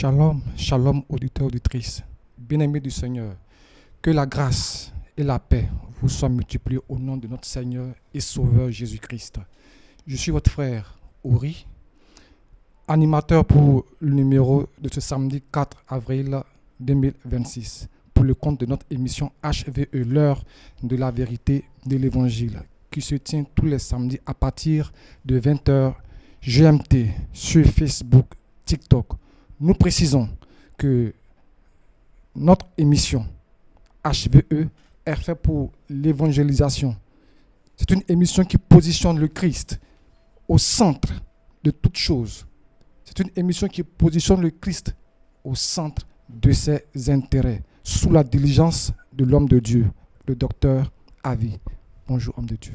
Shalom, shalom auditeurs, auditrices. Bien-aimés du Seigneur, que la grâce et la paix vous soient multipliées au nom de notre Seigneur et Sauveur Jésus-Christ. Je suis votre frère Ori, animateur pour le numéro de ce samedi 4 avril 2026 pour le compte de notre émission HVE, l'heure de la vérité de l'Évangile, qui se tient tous les samedis à partir de 20h GMT sur Facebook, TikTok. Nous précisons que notre émission HVE est faite pour l'évangélisation. C'est une émission qui positionne le Christ au centre de toute chose. C'est une émission qui positionne le Christ au centre de ses intérêts, sous la diligence de l'homme de Dieu, le docteur Avi. Bonjour, homme de Dieu.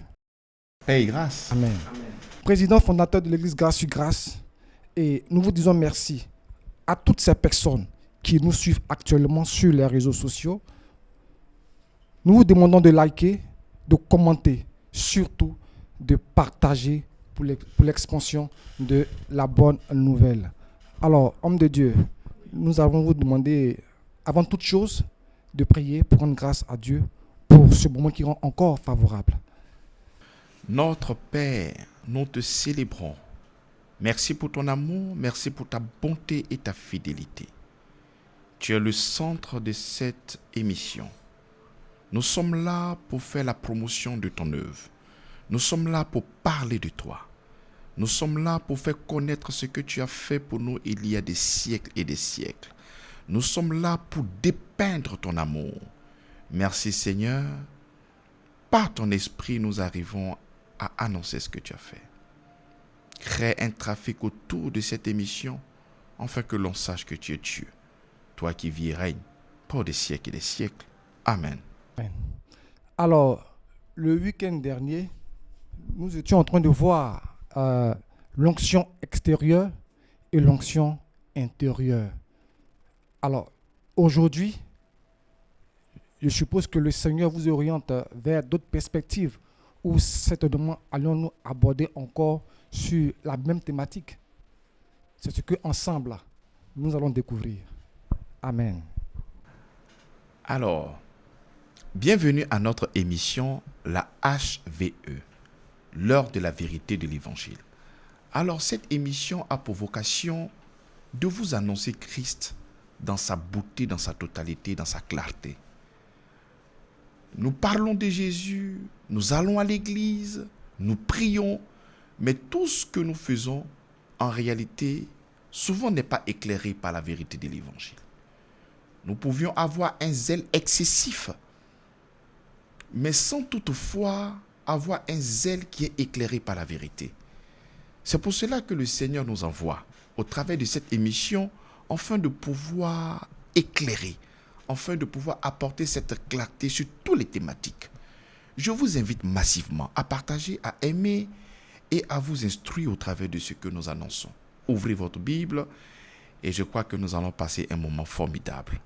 Paix et grâce. Amen. Président fondateur de l'église Grâce sur Grâce, et nous vous disons merci à toutes ces personnes qui nous suivent actuellement sur les réseaux sociaux. Nous vous demandons de liker, de commenter, surtout de partager pour l'expansion de la bonne nouvelle. Alors, homme de Dieu, nous allons vous demander, avant toute chose, de prier pour rendre grâce à Dieu pour ce moment qui rend encore favorable. Notre Père, nous te célébrons. Merci pour ton amour, merci pour ta bonté et ta fidélité. Tu es le centre de cette émission. Nous sommes là pour faire la promotion de ton œuvre. Nous sommes là pour parler de toi. Nous sommes là pour faire connaître ce que tu as fait pour nous il y a des siècles et des siècles. Nous sommes là pour dépeindre ton amour. Merci Seigneur. Par ton esprit, nous arrivons à annoncer ce que tu as fait. Crée un trafic autour de cette émission, afin que l'on sache que tu es Dieu, toi qui vis et règnes pour des siècles et des siècles. Amen. Alors, le week-end dernier, nous étions en train de voir l'onction extérieure et l'onction intérieure. Alors, aujourd'hui, je suppose que le Seigneur vous oriente vers d'autres perspectives où certainement allons-nous aborder encore sur la même thématique. C'est ce que ensemble nous allons découvrir. Amen. Alors, bienvenue à notre émission, la HVE, l'heure de la vérité de l'Évangile. Alors, cette émission a pour vocation de vous annoncer Christ dans sa beauté, dans sa totalité, dans sa clarté. Nous parlons de Jésus, nous allons à l'église, nous prions, mais tout ce que nous faisons, en réalité, souvent n'est pas éclairé par la vérité de l'Évangile. Nous pouvions avoir un zèle excessif, mais sans toutefois avoir un zèle qui est éclairé par la vérité. C'est pour cela que le Seigneur nous envoie, au travers de cette émission, afin de pouvoir éclairer, afin de pouvoir apporter cette clarté sur toutes les thématiques. Je vous invite massivement à partager, à aimer et à vous instruire au travers de ce que nous annonçons. Ouvrez votre Bible et je crois que nous allons passer un moment formidable.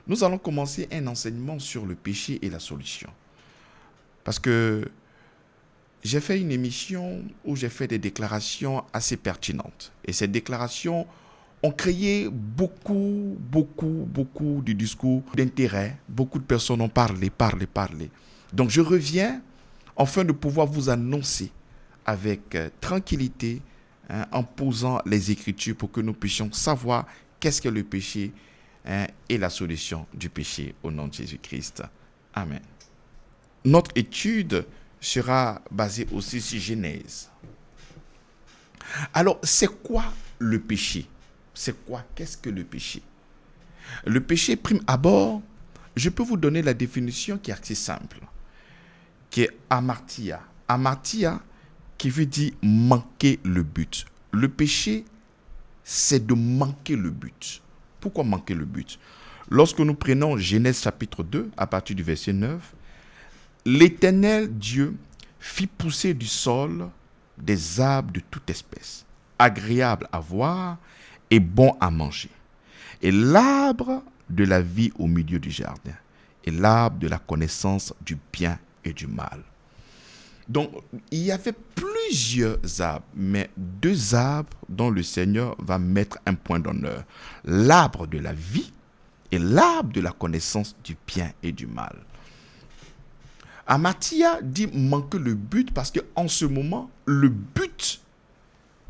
Nous allons commencer un enseignement sur le péché et la solution. Parce que j'ai fait une émission où j'ai fait des déclarations assez pertinentes. Et ces déclarations ont créé beaucoup de discours d'intérêt. Beaucoup de personnes ont parlé. Donc je reviens afin de pouvoir vous annoncer avec tranquillité, en posant les Écritures pour que nous puissions savoir qu'est-ce que le péché et la solution du péché au nom de Jésus-Christ. Amen. Notre étude sera basée aussi sur Genèse. Alors, c'est quoi le péché? Qu'est-ce que le péché? Le péché, prime abord, je peux vous donner la définition qui est assez simple, qui est amartia. Amartia, qui veut dire manquer le but. Le péché, c'est de manquer le but. Pourquoi manquer le but? Lorsque nous prenons Genèse chapitre 2, à partir du verset 9, l'Éternel Dieu fit pousser du sol des arbres de toute espèce, agréables à voir et bons à manger, et l'arbre de la vie au milieu du jardin, et l'arbre de la connaissance du bien et du mal. Donc, il y avait plusieurs arbres, mais deux arbres dont le Seigneur va mettre un point d'honneur. L'arbre de la vie et l'arbre de la connaissance du bien et du mal. Amathia dit manquer le but parce qu'en ce moment, le but,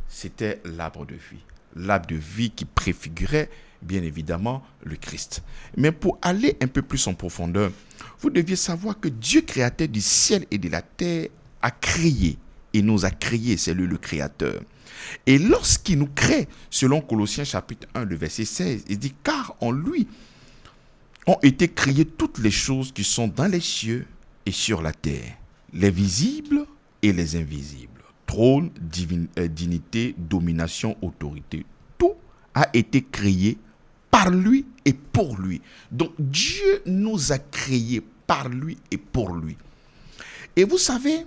c'était l'arbre de vie. L'arbre de vie qui préfigurait, bien évidemment, le Christ. Mais pour aller un peu plus en profondeur, vous deviez savoir que Dieu, créateur du ciel et de la terre, a créé et nous a créé, c'est lui le créateur. Et lorsqu'il nous crée, selon Colossiens chapitre 1, le verset 16, il dit « Car en lui ont été créées toutes les choses qui sont dans les cieux et sur la terre, les visibles et les invisibles, trône, dignité, domination, autorité. Tout a été créé par lui et pour lui. » Donc Dieu nous a créés par lui et pour lui. Et vous savez,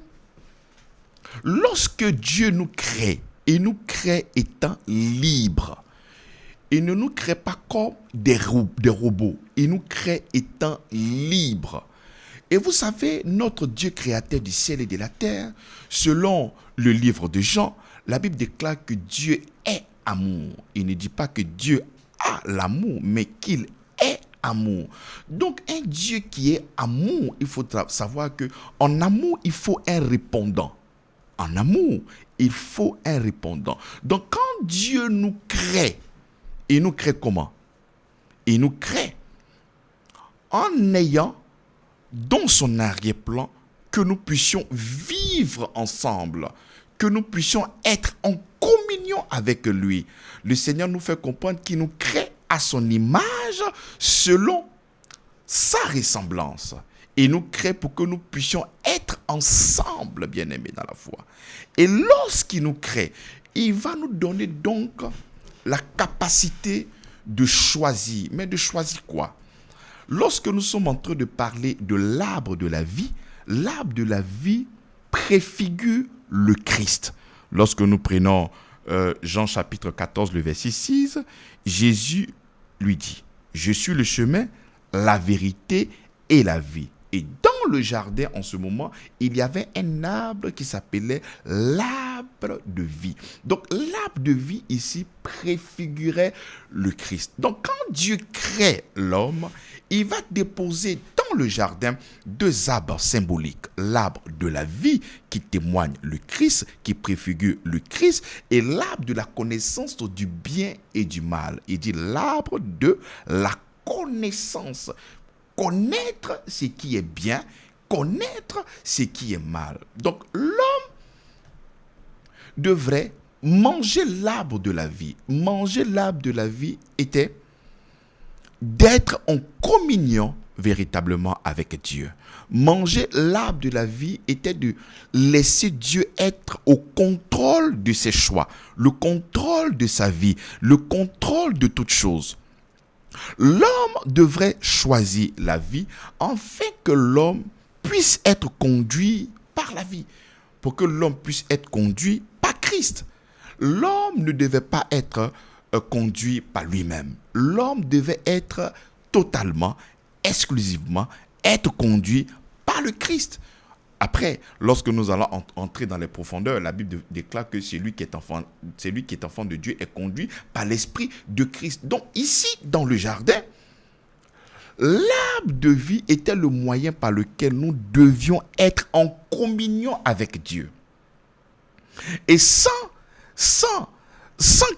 lorsque Dieu nous crée, il nous crée étant libres. Il ne nous crée pas comme des robots. Il nous crée étant libres. Et vous savez, notre Dieu créateur du ciel et de la terre, selon le livre de Jean, la Bible déclare que Dieu est amour. Il ne dit pas que Dieu a l'amour, mais qu'il est amour. Donc, un Dieu qui est amour, il faut savoir que en amour, il faut un répondant. En amour, il faut un répondant. Donc, quand Dieu nous crée, il nous crée comment? Il nous crée en ayant dans son arrière-plan que nous puissions vivre ensemble, que nous puissions être en communion avec lui. Le Seigneur nous fait comprendre qu'il nous crée à son image selon sa ressemblance. Il nous crée pour que nous puissions être ensemble, bien-aimés dans la foi. Et lorsqu'il nous crée, il va nous donner donc la capacité de choisir. Mais de choisir quoi? Lorsque nous sommes en train de parler de l'arbre de la vie préfigure le Christ. Lorsque nous prenons Jean chapitre 14, le verset 6, Jésus lui dit, « Je suis le chemin, la vérité et la vie. » Et dans le jardin, en ce moment, il y avait un arbre qui s'appelait l'arbre de vie. Donc, l'arbre de vie ici préfigurait le Christ. Donc, quand Dieu crée l'homme, il va déposer dans le jardin deux arbres symboliques. L'arbre de la vie qui témoigne le Christ, qui préfigure le Christ, et l'arbre de la connaissance du bien et du mal. Il dit l'arbre de la connaissance. Connaître ce qui est bien, connaître ce qui est mal. Donc l'homme devrait manger l'arbre de la vie. Manger l'arbre de la vie était d'être en communion véritablement avec Dieu. Manger l'arbre de la vie était de laisser Dieu être au contrôle de ses choix, le contrôle de sa vie, le contrôle de toutes choses. L'homme devrait choisir la vie afin que l'homme puisse être conduit par la vie, pour que l'homme puisse être conduit par Christ. L'homme ne devait pas être conduit par lui-même. L'homme devait être totalement, exclusivement, être conduit par le Christ. Après, lorsque nous allons entrer dans les profondeurs, la Bible déclare que celui qui est enfant de Dieu est conduit par l'Esprit de Christ. Donc ici, dans le jardin, l'arbre de vie était le moyen par lequel nous devions être en communion avec Dieu. Et sans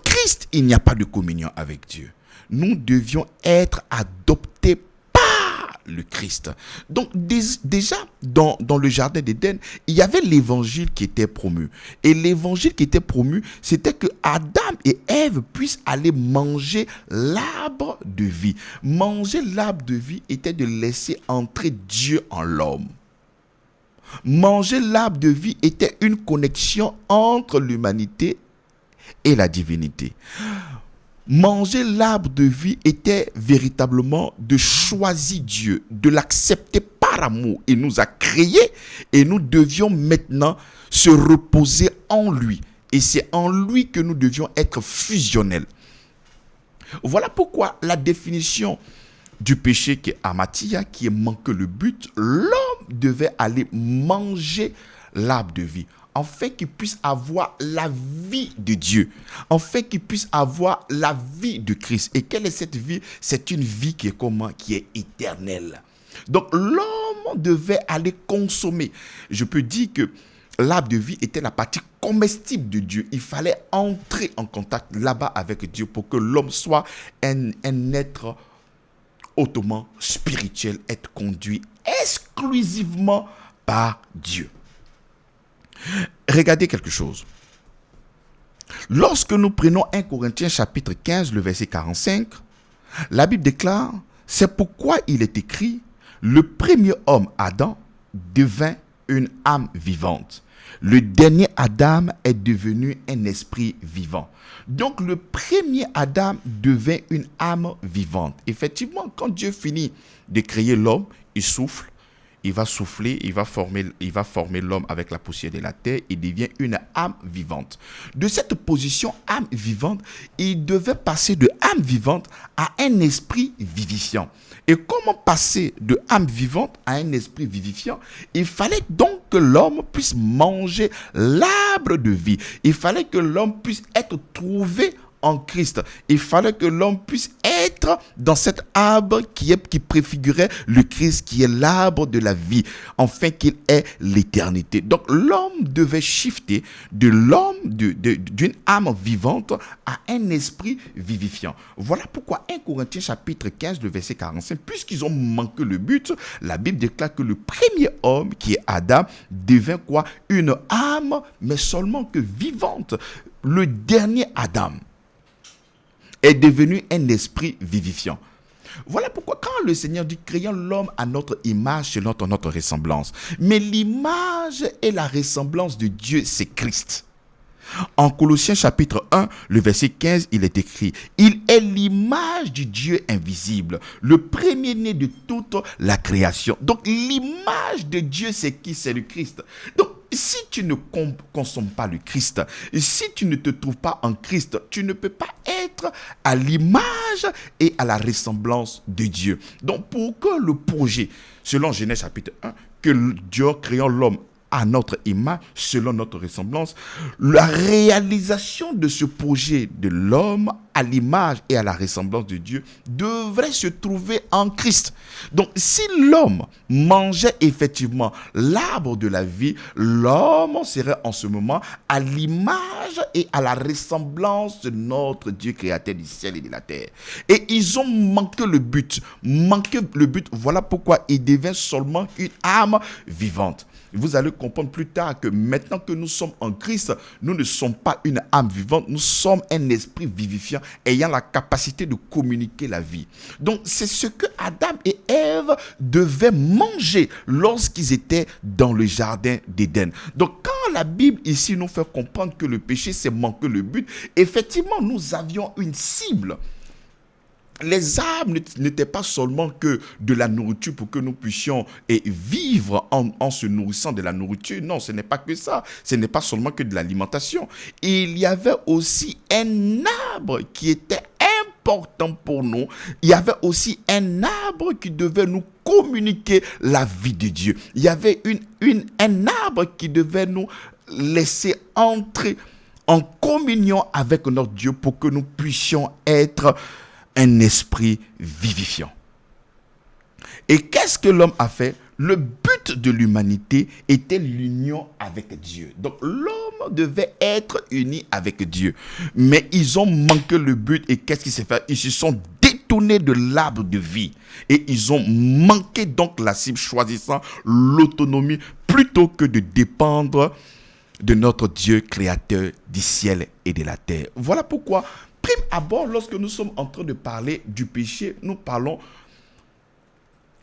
Christ, il n'y a pas de communion avec Dieu. Nous devions être adoptés par le Christ. Donc déjà, dans le jardin d'Éden, il y avait l'évangile qui était promu. Et l'évangile qui était promu, c'était que Adam et Ève puissent aller manger l'arbre de vie. Manger l'arbre de vie était de laisser entrer Dieu en l'homme. Manger l'arbre de vie était une connexion entre l'humanité et la divinité. Manger l'arbre de vie était véritablement de choisir Dieu, de l'accepter par amour. Il nous a créés et nous devions maintenant se reposer en lui. Et c'est en lui que nous devions être fusionnels. Voilà pourquoi la définition du péché qui est amathia, qui est manquer le but, l'homme devait aller manger l'arbre de vie, afin qu'il puisse avoir la vie de Dieu, afin qu'il puisse avoir la vie de Christ. Et quelle est cette vie? C'est une vie qui est comment? Qui est éternelle. Donc l'homme devait aller consommer. Je peux dire que l'arbre de vie était la partie comestible de Dieu. Il fallait entrer en contact là-bas avec Dieu pour que l'homme soit un être hautement spirituel, être conduit exclusivement par Dieu. Regardez quelque chose. Lorsque nous prenons 1 Corinthiens chapitre 15, le verset 45, la Bible déclare, c'est pourquoi il est écrit, le premier homme, Adam, devint une âme vivante. Le dernier Adam est devenu un esprit vivant. Donc le premier Adam devint une âme vivante. Effectivement, quand Dieu finit de créer l'homme, il souffle. Il va souffler, il va former l'homme avec la poussière de la terre. Il devient une âme vivante. De cette position âme vivante, il devait passer de âme vivante à un esprit vivifiant. Et comment passer de âme vivante à un esprit vivifiant? Il fallait donc que l'homme puisse manger l'arbre de vie. Il fallait que l'homme puisse être trouvé en Christ. Il fallait que l'homme puisse être dans cet arbre qui préfigurait le Christ, qui est l'arbre de la vie, afin qu'il ait l'éternité. Donc l'homme devait shifter de l'homme, d'une âme vivante à un esprit vivifiant. Voilà pourquoi 1 Corinthiens chapitre 15, le verset 45, puisqu'ils ont manqué le but, la Bible déclare que le premier homme, qui est Adam, devint quoi? Une âme, mais seulement que vivante. Le dernier Adam est devenu un esprit vivifiant. Voilà pourquoi quand le Seigneur dit créons l'homme à notre image selon notre ressemblance. Mais l'image et la ressemblance de Dieu, c'est Christ. En Colossiens chapitre 1, le verset 15, il est écrit, il est l'image du Dieu invisible, le premier-né de toute la création. Donc l'image de Dieu, c'est qui? C'est le Christ. Donc si tu ne consommes pas le Christ, si tu ne te trouves pas en Christ, tu ne peux pas être à l'image et à la ressemblance de Dieu. Donc pour que le projet, selon Genèse chapitre 1, que Dieu créant l'homme à notre image, selon notre ressemblance, la réalisation de ce projet de l'homme à l'image et à la ressemblance de Dieu devrait se trouver en Christ. Donc, si l'homme mangeait effectivement l'arbre de la vie, l'homme serait en ce moment à l'image et à la ressemblance de notre Dieu créateur du ciel et de la terre. Et ils ont manqué le but. Voilà pourquoi il devient seulement une âme vivante. Vous allez comprendre plus tard que maintenant que nous sommes en Christ, nous ne sommes pas une âme vivante, nous sommes un esprit vivifiant ayant la capacité de communiquer la vie. Donc c'est ce que Adam et Ève devaient manger lorsqu'ils étaient dans le jardin d'Éden. Donc quand la Bible ici nous fait comprendre que le péché c'est manquer le but, effectivement nous avions une cible. Les arbres n'étaient pas seulement que de la nourriture pour que nous puissions vivre en se nourrissant de la nourriture. Non, ce n'est pas que ça. Ce n'est pas seulement que de l'alimentation. Il y avait aussi un arbre qui était important pour nous. Il y avait aussi un arbre qui devait nous communiquer la vie de Dieu. Il y avait un arbre qui devait nous laisser entrer en communion avec notre Dieu pour que nous puissions être un esprit vivifiant. Et qu'est-ce que l'homme a fait? Le but de l'humanité était l'union avec Dieu. Donc l'homme devait être uni avec Dieu. Mais ils ont manqué le but et qu'est-ce qui s'est fait? Ils se sont détournés de l'arbre de vie. Et ils ont manqué donc la cible, choisissant l'autonomie plutôt que de dépendre de notre Dieu créateur du ciel et de la terre. Voilà pourquoi prime abord, lorsque nous sommes en train de parler du péché, nous parlons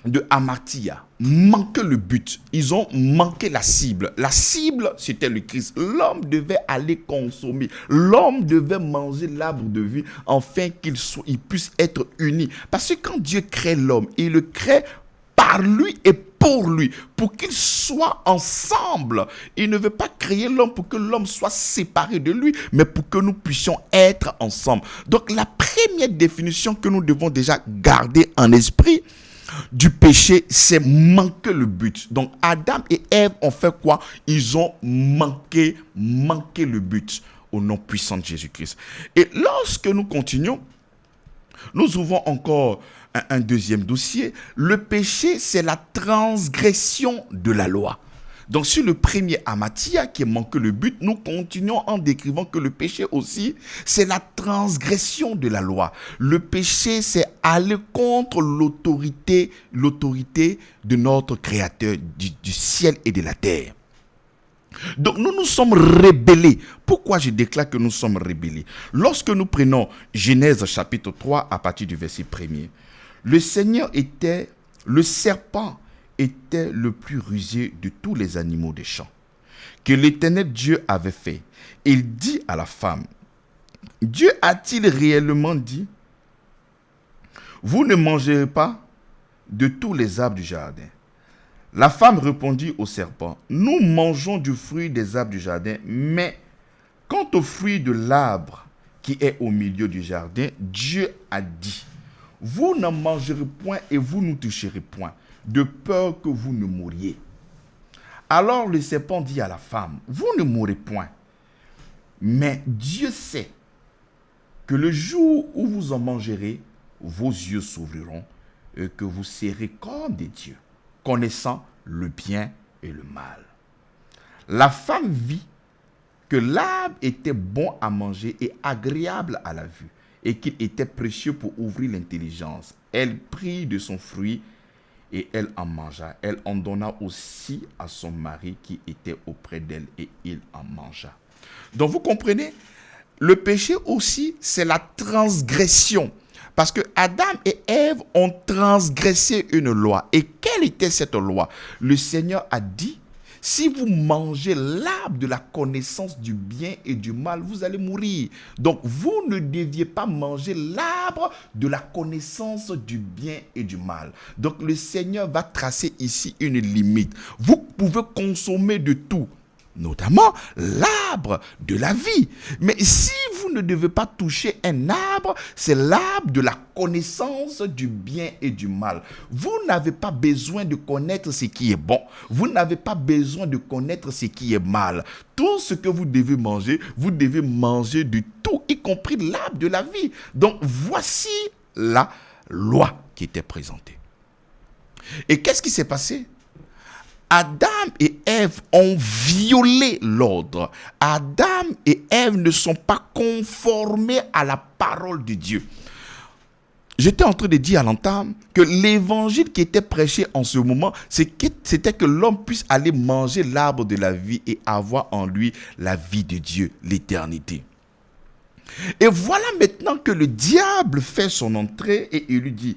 de hamartia, manquer le but. Ils ont manqué la cible. La cible, c'était le Christ. L'homme devait aller consommer. L'homme devait manger l'arbre de vie afin qu'il puisse être uni. Parce que quand Dieu crée l'homme, il le crée par lui et pour lui, pour qu'ils soient ensemble. Il ne veut pas créer l'homme pour que l'homme soit séparé de lui, mais pour que nous puissions être ensemble. Donc la première définition que nous devons déjà garder en esprit, du péché, c'est manquer le but. Donc Adam et Ève ont fait quoi? Ils ont manqué le but au nom puissant de Jésus-Christ. Et lorsque nous continuons, nous ouvrons encore un deuxième dossier. Le péché, c'est la transgression de la loi. Donc sur le premier Amathia qui manque le but, nous continuons en décrivant que le péché aussi, c'est la transgression de la loi. Le péché, c'est aller contre l'autorité de notre Créateur du ciel et de la terre. Donc nous nous sommes rebellés. Pourquoi je déclare que nous sommes rebellés? Lorsque nous prenons Genèse chapitre 3 à partir du verset 1er, le serpent était le plus rusé de tous les animaux des champs que l'Éternel Dieu avait fait. Il dit à la femme, Dieu a-t-il réellement dit, vous ne mangerez pas de tous les arbres du jardin? La femme répondit au serpent, nous mangeons du fruit des arbres du jardin, mais quant au fruit de l'arbre qui est au milieu du jardin, Dieu a dit, vous n'en mangerez point et vous ne toucherez point, de peur que vous ne mouriez. Alors le serpent dit à la femme, vous ne mourrez point, mais Dieu sait que le jour où vous en mangerez, vos yeux s'ouvriront et que vous serez comme des dieux, connaissant le bien et le mal. La femme vit que l'arbre était bon à manger et agréable à la vue, et qu'il était précieux pour ouvrir l'intelligence. Elle prit de son fruit et elle en mangea. Elle en donna aussi à son mari qui était auprès d'elle et il en mangea. Donc vous comprenez, le péché aussi, c'est la transgression. Parce que Adam et Ève ont transgressé une loi. Et quelle était cette loi? Le Seigneur a dit, si vous mangez l'arbre de la connaissance du bien et du mal, vous allez mourir. Donc, vous ne deviez pas manger l'arbre de la connaissance du bien et du mal. Donc, le Seigneur va tracer ici une limite. Vous pouvez consommer de tout, notamment l'arbre de la vie. Mais si vous ne devez pas toucher un arbre, c'est l'arbre de la connaissance du bien et du mal. Vous n'avez pas besoin de connaître ce qui est bon. Vous n'avez pas besoin de connaître ce qui est mal. Tout ce que vous devez manger de tout, y compris l'arbre de la vie. Donc, voici la loi qui était présentée. Et qu'est-ce qui s'est passé? Adam et Ève ont violé l'ordre. Adam et Ève ne sont pas conformés à la parole de Dieu. J'étais en train de dire à l'entame que l'évangile qui était prêché en ce moment, c'était que l'homme puisse aller manger l'arbre de la vie et avoir en lui la vie de Dieu, l'éternité. Et voilà maintenant que le diable fait son entrée et il lui dit,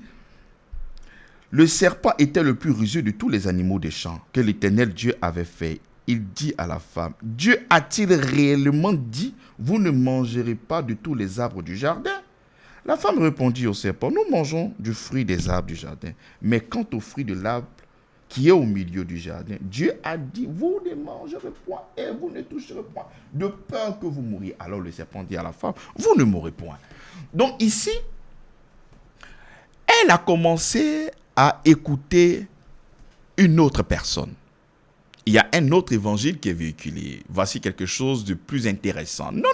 le serpent était le plus rusé de tous les animaux des champs que l'Éternel Dieu avait fait. Il dit à la femme, Dieu a-t-il réellement dit, vous ne mangerez pas de tous les arbres du jardin? La femme répondit au serpent, nous mangeons du fruit des arbres du jardin, mais quant au fruit de l'arbre qui est au milieu du jardin, Dieu a dit, vous ne mangerez point et vous ne toucherez point, de peur que vous mouriez. Alors le serpent dit à la femme, vous ne mourrez point. Donc ici, elle a commencé à écouter une autre personne. Il y a un autre évangile qui est véhiculé. Voici quelque chose de plus intéressant. Non.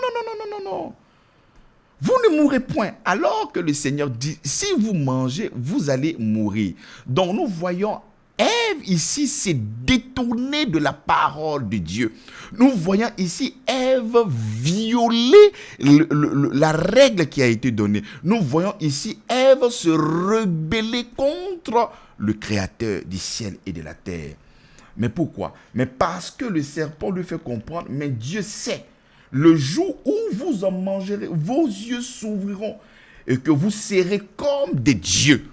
Vous ne mourrez point. Alors que le Seigneur dit, si vous mangez, vous allez mourir. Donc nous voyons Ève ici s'est détournée de la parole de Dieu. Nous voyons ici Ève violer la règle qui a été donnée. Nous voyons ici Ève se rebeller contre le Créateur du ciel et de la terre. Mais pourquoi? Mais parce que le serpent lui fait comprendre, mais Dieu sait, le jour où vous en mangerez, vos yeux s'ouvriront et que vous serez comme des dieux,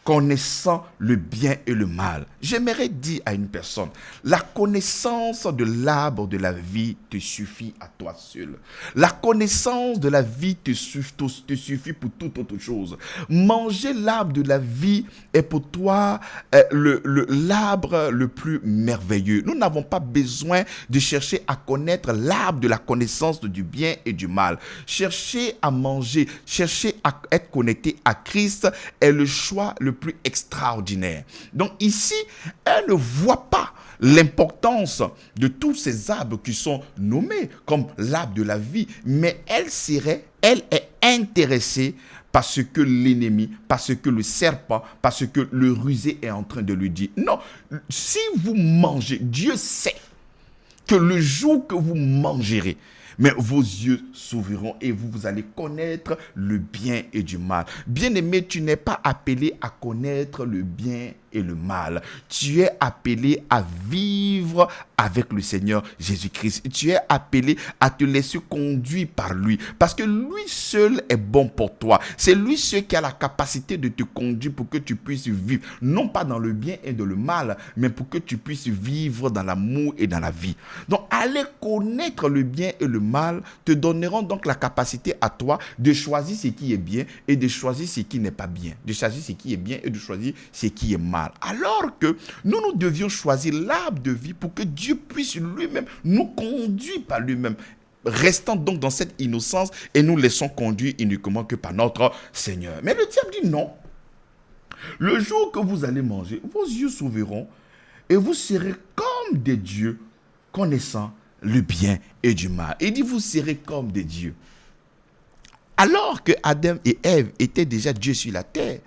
connaissant le bien et le mal. J'aimerais dire à une personne, la connaissance de l'arbre de la vie te suffit à toi seul. La connaissance de la vie te suffit pour toute autre chose. Manger l'arbre de la vie est pour toi l'arbre le plus merveilleux. Nous n'avons pas besoin de chercher à connaître l'arbre de la connaissance du bien et du mal. Chercher à manger, chercher être connecté à Christ est le choix le plus extraordinaire. Donc ici, elle ne voit pas l'importance de tous ces arbres qui sont nommés comme l'arbre de la vie, mais elle est intéressée par ce que l'ennemi, parce que le serpent, parce que le rusé est en train de lui dire. Non, si vous mangez, Dieu sait que le jour que vous mangerez, mais vos yeux s'ouvriront et vous allez connaître le bien et du mal. Bien-aimé, tu n'es pas appelé à connaître le bien et le mal. Tu es appelé à vivre avec le Seigneur Jésus-Christ. Tu es appelé à te laisser conduire par lui. Parce que lui seul est bon pour toi. C'est lui seul qui a la capacité de te conduire pour que tu puisses vivre. Non pas dans le bien et dans le mal, mais pour que tu puisses vivre dans l'amour et dans la vie. Donc, aller connaître le bien et le mal te donneront donc la capacité à toi de choisir ce qui est bien et de choisir ce qui n'est pas bien. De choisir ce qui est bien et de choisir ce qui est mal. Alors que nous devions choisir l'arbre de vie pour que Dieu puisse lui-même nous conduire par lui-même. Restant donc dans cette innocence et nous laissons conduire uniquement que par notre Seigneur. Mais le diable dit non. Le jour que vous allez manger, vos yeux s'ouvriront et vous serez comme des dieux, connaissant le bien et du mal. Il dit, vous serez comme des dieux. Alors que Adam et Ève étaient déjà Dieu sur la terre,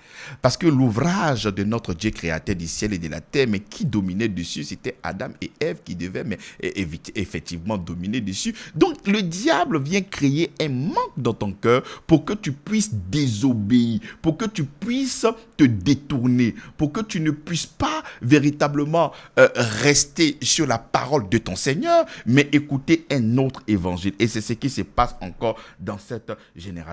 parce que l'ouvrage de notre Dieu créateur du ciel et de la terre, mais qui dominait dessus, c'était Adam et Ève qui devaient effectivement dominer dessus. Donc le diable vient créer un manque dans ton cœur pour que tu puisses désobéir, pour que tu puisses te détourner, pour que tu ne puisses pas véritablement rester sur la parole de ton Seigneur, mais écouter un autre évangile. Et c'est ce qui se passe encore dans cette génération.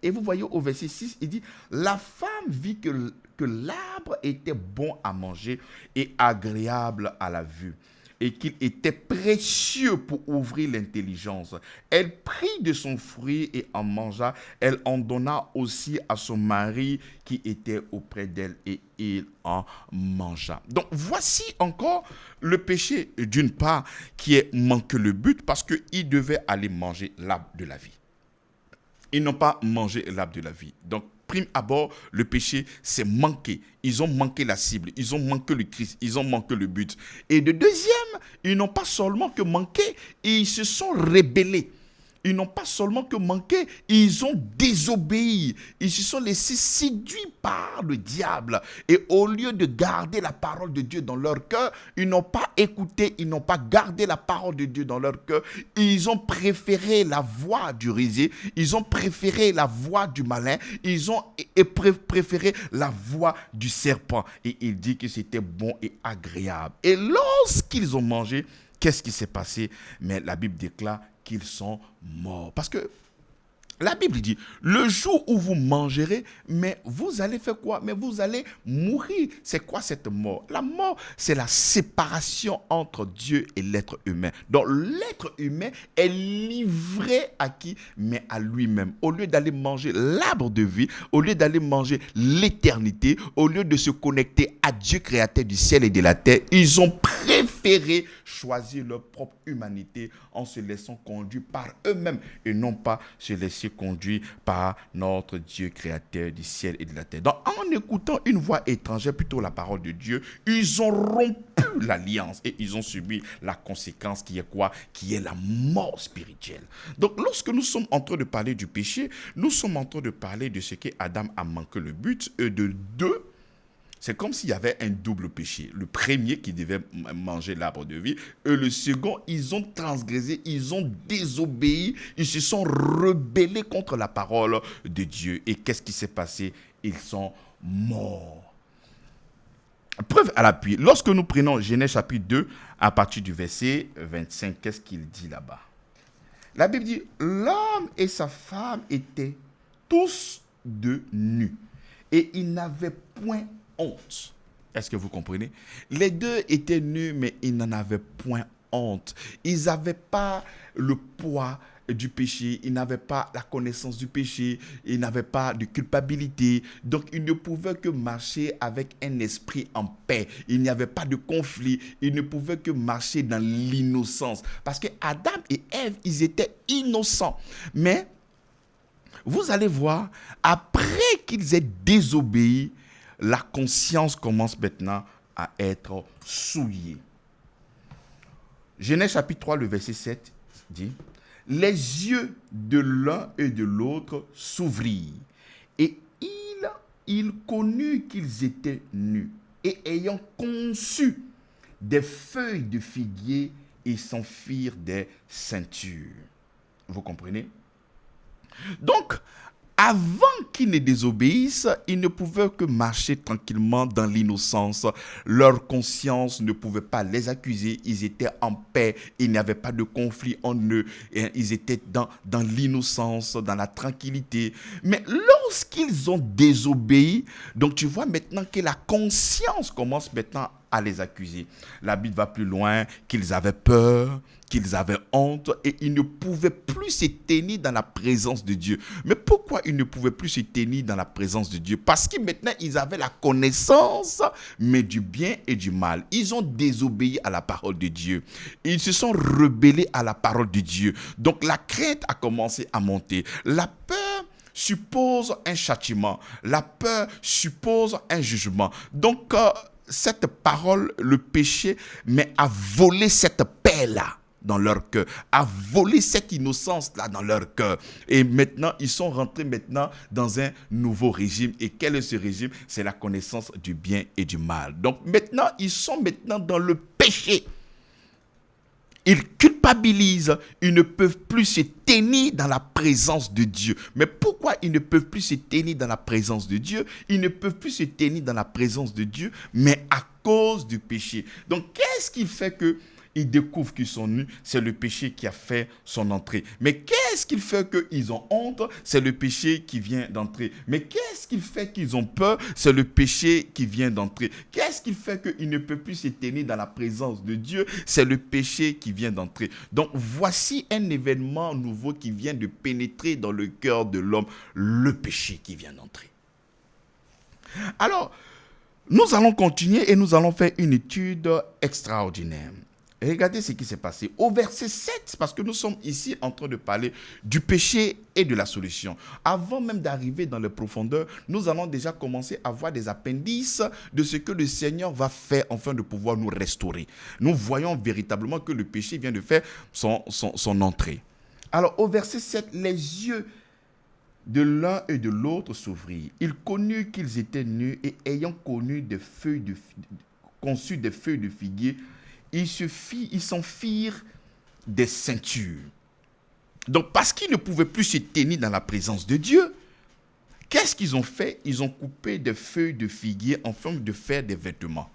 Et vous voyez au verset 6, il dit, la femme vit que l'arbre était bon à manger et agréable à la vue, et qu'il était précieux pour ouvrir l'intelligence. Elle prit de son fruit et en mangea. Elle en donna aussi à son mari qui était auprès d'elle et il en mangea. Donc voici encore le péché d'une part qui est manqué le but parce qu'ils devaient aller manger l'arbre de la vie. Ils n'ont pas mangé l'arbre de la vie. Donc, prime abord, le péché, c'est manquer. Ils ont manqué la cible. Ils ont manqué le Christ. Ils ont manqué le but. Et de deuxième, ils n'ont pas seulement que manqué, ils se sont rebellés. Ils n'ont pas seulement que manqué, ils ont désobéi. Ils se sont laissés séduire par le diable. Et au lieu de garder la parole de Dieu dans leur cœur, ils n'ont pas écouté, ils n'ont pas gardé la parole de Dieu dans leur cœur. Ils ont préféré la voix du rusé, ils ont préféré la voix du malin, ils ont préféré la voix du serpent. Et il dit que c'était bon et agréable. Et lorsqu'ils ont mangé, qu'est-ce qui s'est passé? Mais la Bible déclare qu'ils sont morts. Parce que la Bible dit, le jour où vous mangerez, mais vous allez faire quoi? Mais vous allez mourir. C'est quoi cette mort? La mort, c'est la séparation entre Dieu et l'être humain. Donc l'être humain est livré à qui? Mais à lui-même. Au lieu d'aller manger l'arbre de vie, au lieu d'aller manger l'éternité, au lieu de se connecter à Dieu créateur du ciel et de la terre, ils ont préféré choisir leur propre humanité en se laissant conduire par eux-mêmes et non pas se laisser conduit par notre Dieu créateur du ciel et de la terre. Donc, en écoutant une voix étrangère, plutôt la parole de Dieu, ils ont rompu l'alliance et ils ont subi la conséquence qui est quoi? Qui est la mort spirituelle. Donc, lorsque nous sommes en train de parler du péché, nous sommes en train de parler de ce qu'Adam a manqué le but et de deux. C'est comme s'il y avait un double péché. Le premier qui devait manger l'arbre de vie et le second, ils ont transgressé, ils ont désobéi, ils se sont rebellés contre la parole de Dieu. Et qu'est-ce qui s'est passé? Ils sont morts. Preuve à l'appui. Lorsque nous prenons Genèse chapitre 2, à partir du verset 25, qu'est-ce qu'il dit là-bas? La Bible dit, l'homme et sa femme étaient tous deux nus et ils n'avaient point honte. Est-ce que vous comprenez? Les deux étaient nus, mais ils n'en avaient point honte. Ils n'avaient pas le poids du péché, ils n'avaient pas la connaissance du péché, ils n'avaient pas de culpabilité. Donc, ils ne pouvaient que marcher avec un esprit en paix. Il n'y avait pas de conflit. Ils ne pouvaient que marcher dans l'innocence. Parce que Adam et Ève, ils étaient innocents. Mais vous allez voir, après qu'ils aient désobéi, la conscience commence maintenant à être souillée. Genèse chapitre 3, le verset 7 dit, « Les yeux de l'un et de l'autre s'ouvrirent, et ils connurent qu'ils étaient nus, et ayant conçu des feuilles de figuier, ils s'en firent des ceintures. » Vous comprenez? Donc, avant qu'ils ne désobéissent, ils ne pouvaient que marcher tranquillement dans l'innocence. Leur conscience ne pouvait pas les accuser. Ils étaient en paix. Il n'y avait pas de conflit en eux. Et ils étaient dans l'innocence, dans la tranquillité. Mais lorsqu'ils ont désobéi, donc tu vois maintenant que la conscience commence maintenant à les accuser. La Bible va plus loin, qu'ils avaient peur, qu'ils avaient honte et ils ne pouvaient plus se tenir dans la présence de Dieu. Mais pourquoi ils ne pouvaient plus se tenir dans la présence de Dieu? Parce que maintenant, ils avaient la connaissance, mais du bien et du mal. Ils ont désobéi à la parole de Dieu. Ils se sont rebellés à la parole de Dieu. Donc, la crainte a commencé à monter. La peur suppose un châtiment. La peur suppose un jugement. Donc, cette parole, le péché, mais a volé cette paix-là dans leur cœur, a volé cette innocence-là dans leur cœur. Et maintenant, ils sont rentrés maintenant dans un nouveau régime. Et quel est ce régime? C'est la connaissance du bien et du mal. Donc maintenant, ils sont maintenant dans le péché. Ils culpabilisent, ils ne peuvent plus se tenir dans la présence de Dieu. Mais pourquoi ils ne peuvent plus se tenir dans la présence de Dieu? Ils ne peuvent plus se tenir dans la présence de Dieu, mais à cause du péché. Donc, qu'est-ce qui fait qu'ils découvrent qu'ils sont nus? C'est le péché qui a fait son entrée. Mais qu'est-ce qui fait qu'ils ont honte? C'est le péché qui vient d'entrer. Mais qu'est-ce qui fait qu'ils ont peur? C'est le péché qui vient d'entrer. Qu'est-ce qui fait qu'ils ne peuvent plus se tenir dans la présence de Dieu? C'est le péché qui vient d'entrer. Donc voici un événement nouveau qui vient de pénétrer dans le cœur de l'homme, le péché qui vient d'entrer. Alors, nous allons continuer et nous allons faire une étude extraordinaire. Et regardez ce qui s'est passé. Au verset 7, parce que nous sommes ici en train de parler du péché et de la solution. Avant même d'arriver dans les profondeurs, nous allons déjà commencer à voir des appendices de ce que le Seigneur va faire afin de pouvoir nous restaurer. Nous voyons véritablement que le péché vient de faire son entrée. Alors au verset 7, les yeux de l'un et de l'autre s'ouvrirent. Ils connurent qu'ils étaient nus et ayant conçu des feuilles de figuier, ils s'en firent des ceintures. Donc, parce qu'ils ne pouvaient plus se tenir dans la présence de Dieu, qu'est-ce qu'ils ont fait? Ils ont coupé des feuilles de figuier afin de faire des vêtements.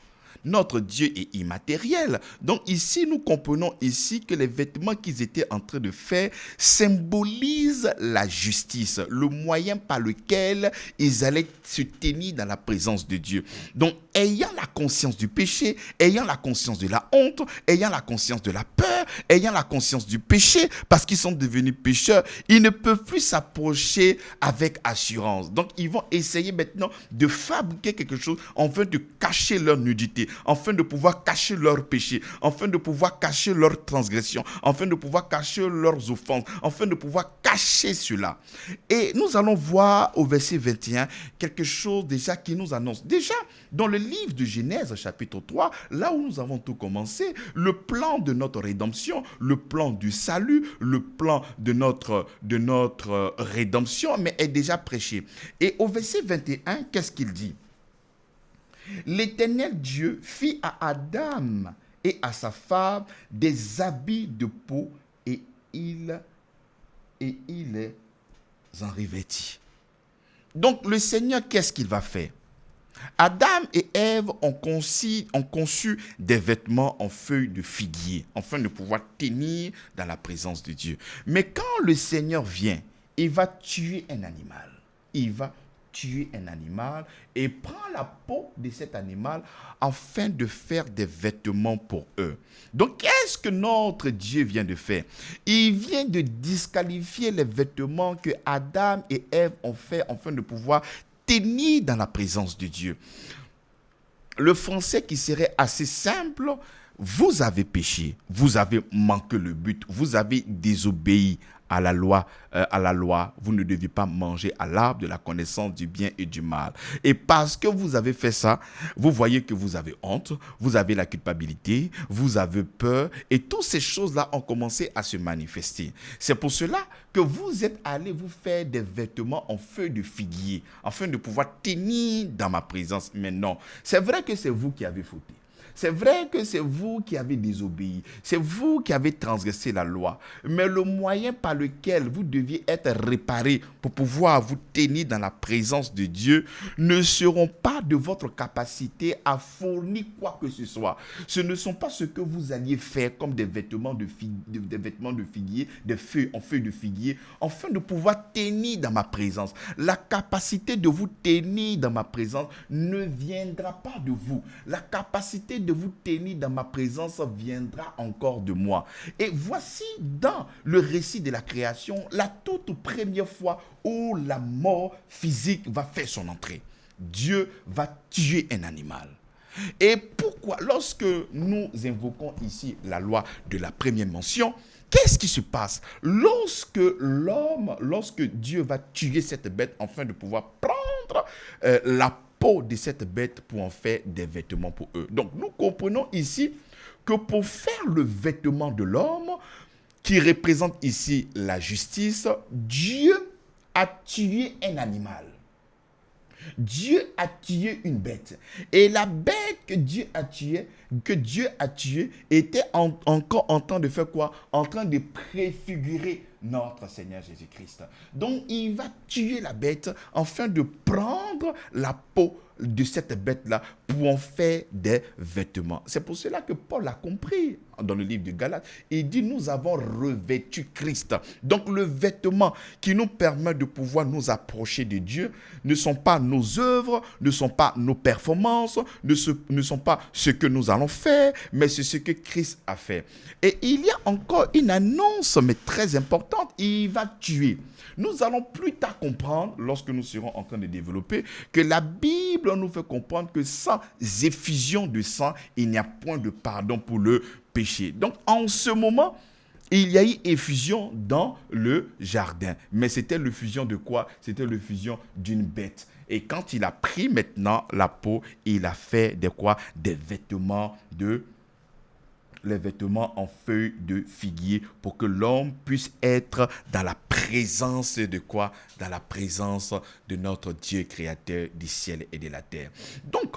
Notre Dieu est immatériel. Donc ici, nous comprenons ici que les vêtements qu'ils étaient en train de faire symbolisent la justice, le moyen par lequel ils allaient se tenir dans la présence de Dieu. Donc, ayant la conscience du péché, ayant la conscience de la honte, ayant la conscience de la peur, ayant la conscience du péché, parce qu'ils sont devenus pécheurs, ils ne peuvent plus s'approcher avec assurance. Donc, ils vont essayer maintenant de fabriquer quelque chose afin de cacher leur nudité, afin de pouvoir cacher leurs péchés, afin de pouvoir cacher leurs transgressions, afin de pouvoir cacher leurs offenses, afin de pouvoir cacher cela. Et nous allons voir au verset 21 quelque chose déjà qui nous annonce. Déjà, dans le livre de Genèse, chapitre 3, là où nous avons tout commencé, le plan de notre rédemption, le plan du salut, le plan de notre rédemption, mais est déjà prêché. Et au verset 21, qu'est-ce qu'il dit? L'Éternel Dieu fit à Adam et à sa femme des habits de peau et il les en revêtit. Donc le Seigneur, qu'est-ce qu'il va faire? Adam et Ève ont conçu des vêtements en feuilles de figuier, afin de pouvoir tenir dans la présence de Dieu. Mais quand le Seigneur vient, il va tuer un animal. Il va tuer un animal et prend la peau de cet animal afin de faire des vêtements pour eux. Donc, qu'est-ce que notre Dieu vient de faire? Il vient de disqualifier les vêtements que Adam et Ève ont fait afin de pouvoir tenir dans la présence de Dieu. Le français qui serait assez simple: vous avez péché, vous avez manqué le but, vous avez désobéi à la loi, vous ne deviez pas manger à l'arbre de la connaissance du bien et du mal. Et parce que vous avez fait ça, vous voyez que vous avez honte, vous avez la culpabilité, vous avez peur, et toutes ces choses-là ont commencé à se manifester. C'est pour cela que vous êtes allés vous faire des vêtements en feuilles de figuier, afin de pouvoir tenir dans ma présence. Mais non, c'est vrai que c'est vous qui avez fauté. C'est vrai que c'est vous qui avez désobéi. C'est vous qui avez transgressé la loi. Mais le moyen par lequel vous deviez être réparé pour pouvoir vous tenir dans la présence de Dieu ne seront pas de votre capacité à fournir quoi que ce soit. Ce ne sont pas ce que vous alliez faire comme des vêtements de figuier, des feuilles en feuilles de figuier, afin de pouvoir tenir dans ma présence. La capacité de vous tenir dans ma présence ne viendra pas de vous. La capacité de vous tenir dans ma présence viendra encore de moi. Et voici dans le récit de la création la toute première fois où la mort physique va faire son entrée. Dieu va tuer un animal. Et pourquoi, lorsque nous invoquons ici la loi de la première mention, qu'est-ce qui se passe lorsque Dieu va tuer cette bête afin de pouvoir prendre la peau de cette bête pour en faire des vêtements pour eux? Donc nous comprenons ici que pour faire le vêtement de l'homme, qui représente ici la justice, Dieu a tué un animal. Dieu a tué une bête. Et la bête que Dieu a tuée était encore en train de faire quoi? En train de préfigurer notre Seigneur Jésus-Christ. Donc, il va tuer la bête afin de prendre la peau de cette bête-là pour en faire des vêtements. C'est pour cela que Paul a compris dans le livre de Galates. Il dit, nous avons revêtu Christ. Donc, le vêtement qui nous permet de pouvoir nous approcher de Dieu ne sont pas nos œuvres, ne sont pas nos performances, ne sont pas ce que nous allons faire, mais c'est ce que Christ a fait. Et il y a encore une annonce, mais très importante, il va tuer. Nous allons plus tard comprendre, lorsque nous serons en train de développer, que la Bible nous fait comprendre que sans effusion de sang, il n'y a point de pardon pour le péché. Donc, en ce moment, il y a eu effusion dans le jardin. Mais c'était l'effusion de quoi? C'était l'effusion d'une bête. Et quand il a pris maintenant la peau, il a fait de quoi? Des vêtements les vêtements en feuilles de figuier pour que l'homme puisse être dans la présence de quoi? Dans la présence de notre Dieu créateur du ciel et de la terre. Donc,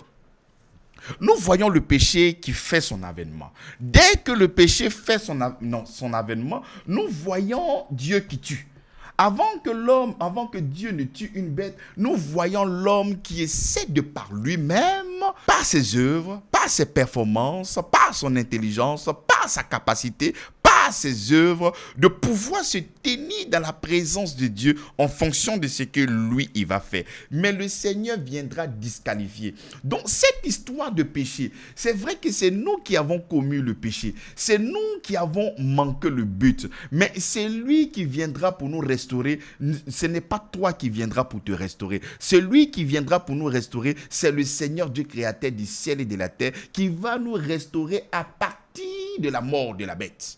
nous voyons le péché qui fait son avènement. Dès que le péché fait son avènement, nous voyons Dieu qui tue. Avant que Dieu ne tue une bête, nous voyons l'homme qui essaie de par lui-même, par ses œuvres, par ses performances, par son intelligence, par sa capacité, par ses œuvres, de pouvoir se tenir dans la présence de Dieu en fonction de ce que lui, il va faire. Mais le Seigneur viendra disqualifier. Donc, cette histoire de péché, c'est vrai que c'est nous qui avons commis le péché. C'est nous qui avons manqué le but. Mais c'est lui qui viendra pour nous restaurer. Ce n'est pas toi qui viendras pour te restaurer. Celui qui viendra pour nous restaurer, c'est le Seigneur Dieu créateur du ciel et de la terre qui va nous restaurer à partir de la mort de la bête.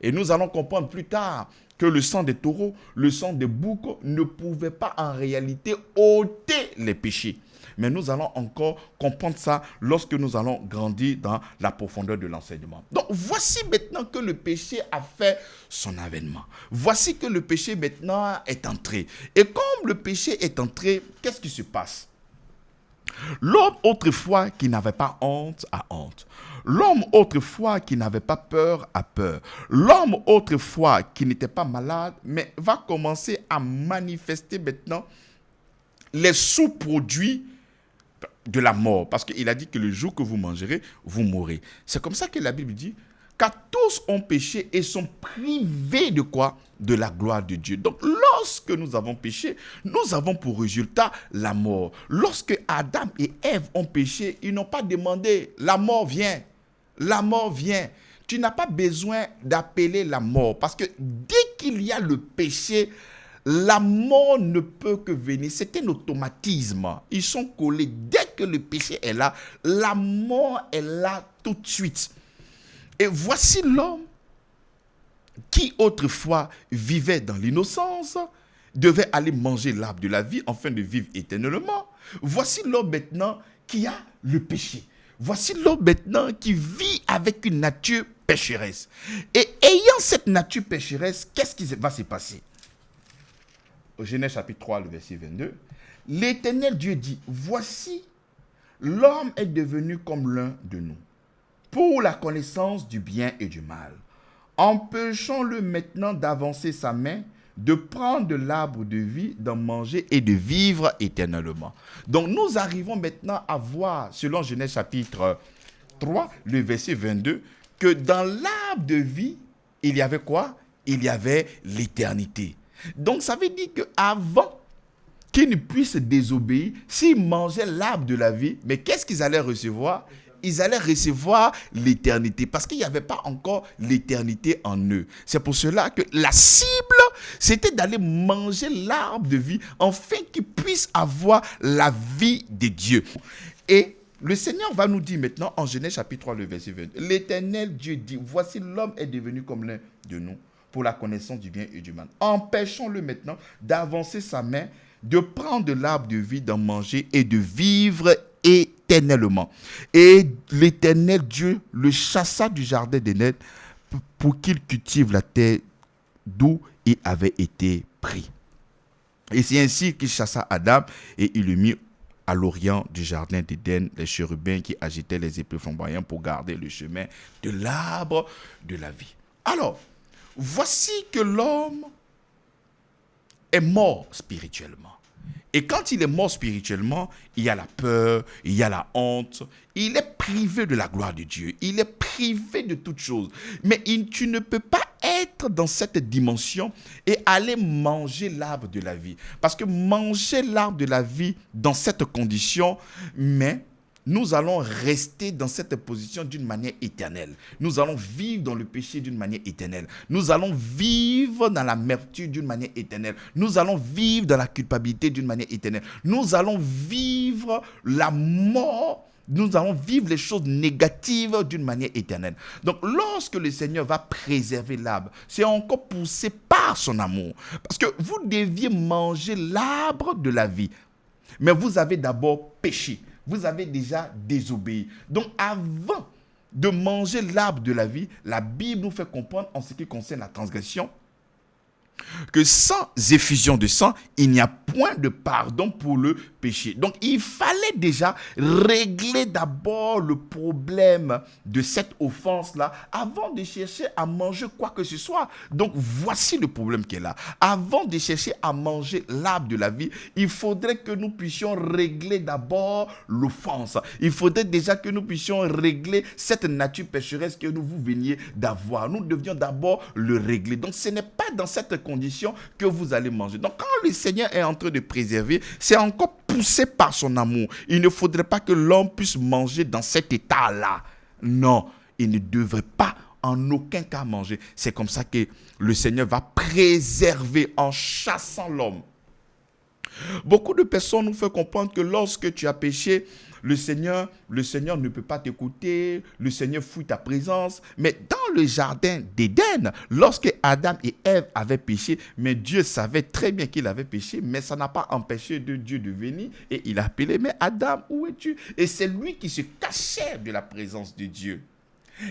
Et nous allons comprendre plus tard que le sang des taureaux, le sang des boucs ne pouvait pas en réalité ôter les péchés. Mais nous allons encore comprendre ça lorsque nous allons grandir dans la profondeur de l'enseignement. Donc, voici maintenant que le péché a fait son avènement. Voici que le péché maintenant est entré. Et comme le péché est entré, qu'est-ce qui se passe? L'homme autrefois qui n'avait pas honte a honte. L'homme autrefois qui n'avait pas peur a peur. L'homme autrefois qui n'était pas malade, mais va commencer à manifester maintenant les sous-produits de la mort. Parce qu'il a dit que le jour que vous mangerez, vous mourrez. C'est comme ça que la Bible dit, car tous ont péché et sont privés de quoi? De la gloire de Dieu. Donc, lorsque nous avons péché, nous avons pour résultat la mort. Lorsque Adam et Ève ont péché, ils n'ont pas demandé, la mort vient. La mort vient. Tu n'as pas besoin d'appeler la mort. Parce que dès qu'il y a le péché, la mort ne peut que venir. C'est un automatisme. Ils sont collés. Dès que le péché est là, la mort est là tout de suite. Et voici l'homme qui autrefois vivait dans l'innocence, devait aller manger l'arbre de la vie afin de vivre éternellement. Voici l'homme maintenant qui a le péché. Voici l'homme maintenant qui vit avec une nature pécheresse. Et ayant cette nature pécheresse, qu'est-ce qui va se passer? Au Genèse chapitre 3, le verset 22, l'Éternel Dieu dit, voici, l'homme est devenu comme l'un de nous, pour la connaissance du bien et du mal. Empêchons-le maintenant d'avancer sa main, de prendre de l'arbre de vie, d'en manger et de vivre éternellement. Donc nous arrivons maintenant à voir, selon Genèse chapitre 3, le verset 22, que dans l'arbre de vie, il y avait quoi? Il y avait l'éternité. Donc ça veut dire qu'avant qu'ils ne puissent désobéir, s'ils mangeaient l'arbre de la vie, mais qu'est-ce qu'ils allaient recevoir? Ils allaient recevoir l'éternité parce qu'il n'y avait pas encore l'éternité en eux. C'est pour cela que la cible, c'était d'aller manger l'arbre de vie afin qu'ils puissent avoir la vie de Dieu. Et le Seigneur va nous dire maintenant en Genèse chapitre 3, le verset 20, l'Éternel Dieu dit, voici l'homme est devenu comme l'un de nous pour la connaissance du bien et du mal. Empêchons-le maintenant d'avancer sa main, de prendre de l'arbre de vie, d'en manger et de vivre éternellement. Et l'Éternel Dieu le chassa du jardin d'Éden pour qu'il cultive la terre d'où il avait été pris. Et c'est ainsi qu'il chassa Adam et il le mit à l'orient du jardin d'Éden, les chérubins qui agitaient les épées flamboyantes pour garder le chemin de l'arbre de la vie. Alors, voici que l'homme est mort spirituellement. Et quand il est mort spirituellement, il y a la peur, il y a la honte, il est privé de la gloire de Dieu, il est privé de toutes choses. Mais tu ne peux pas être dans cette dimension et aller manger l'arbre de la vie. Parce que manger l'arbre de la vie dans cette condition, mais nous allons rester dans cette position d'une manière éternelle. Nous allons vivre dans le péché d'une manière éternelle. Nous allons vivre dans l'amertume d'une manière éternelle. Nous allons vivre dans la culpabilité d'une manière éternelle. Nous allons vivre la mort. Nous allons vivre les choses négatives d'une manière éternelle. Donc, lorsque le Seigneur va préserver l'arbre, c'est encore poussé par son amour. Parce que vous deviez manger l'arbre de la vie. Mais vous avez d'abord péché. Vous avez déjà désobéi. Donc, avant de manger l'arbre de la vie, la Bible nous fait comprendre en ce qui concerne la transgression que sans effusion de sang, il n'y a point de pardon pour le péché. Donc, il fallait déjà régler d'abord le problème de cette offense-là avant de chercher à manger quoi que ce soit. Donc, voici le problème qui est là. Avant de chercher à manger l'arbre de la vie, il faudrait que nous puissions régler d'abord l'offense. Il faudrait déjà que nous puissions régler cette nature pécheresse que vous veniez d'avoir. Nous devions d'abord le régler. Donc, ce n'est pas dans cette condition que vous allez manger. Donc, quand le Seigneur est en train de préserver, c'est encore poussé par son amour. Il ne faudrait pas que l'homme puisse manger dans cet état-là. Non, il ne devrait pas en aucun cas manger. C'est comme ça que le Seigneur va préserver en chassant l'homme. Beaucoup de personnes nous font comprendre que lorsque tu as péché, le Seigneur ne peut pas t'écouter, le Seigneur fuit ta présence. Mais dans le jardin d'Éden, lorsque Adam et Ève avaient péché, mais Dieu savait très bien qu'il avait péché, mais ça n'a pas empêché Dieu de venir et il a appelé, mais Adam, où es-tu? Et c'est lui qui se cachait de la présence de Dieu.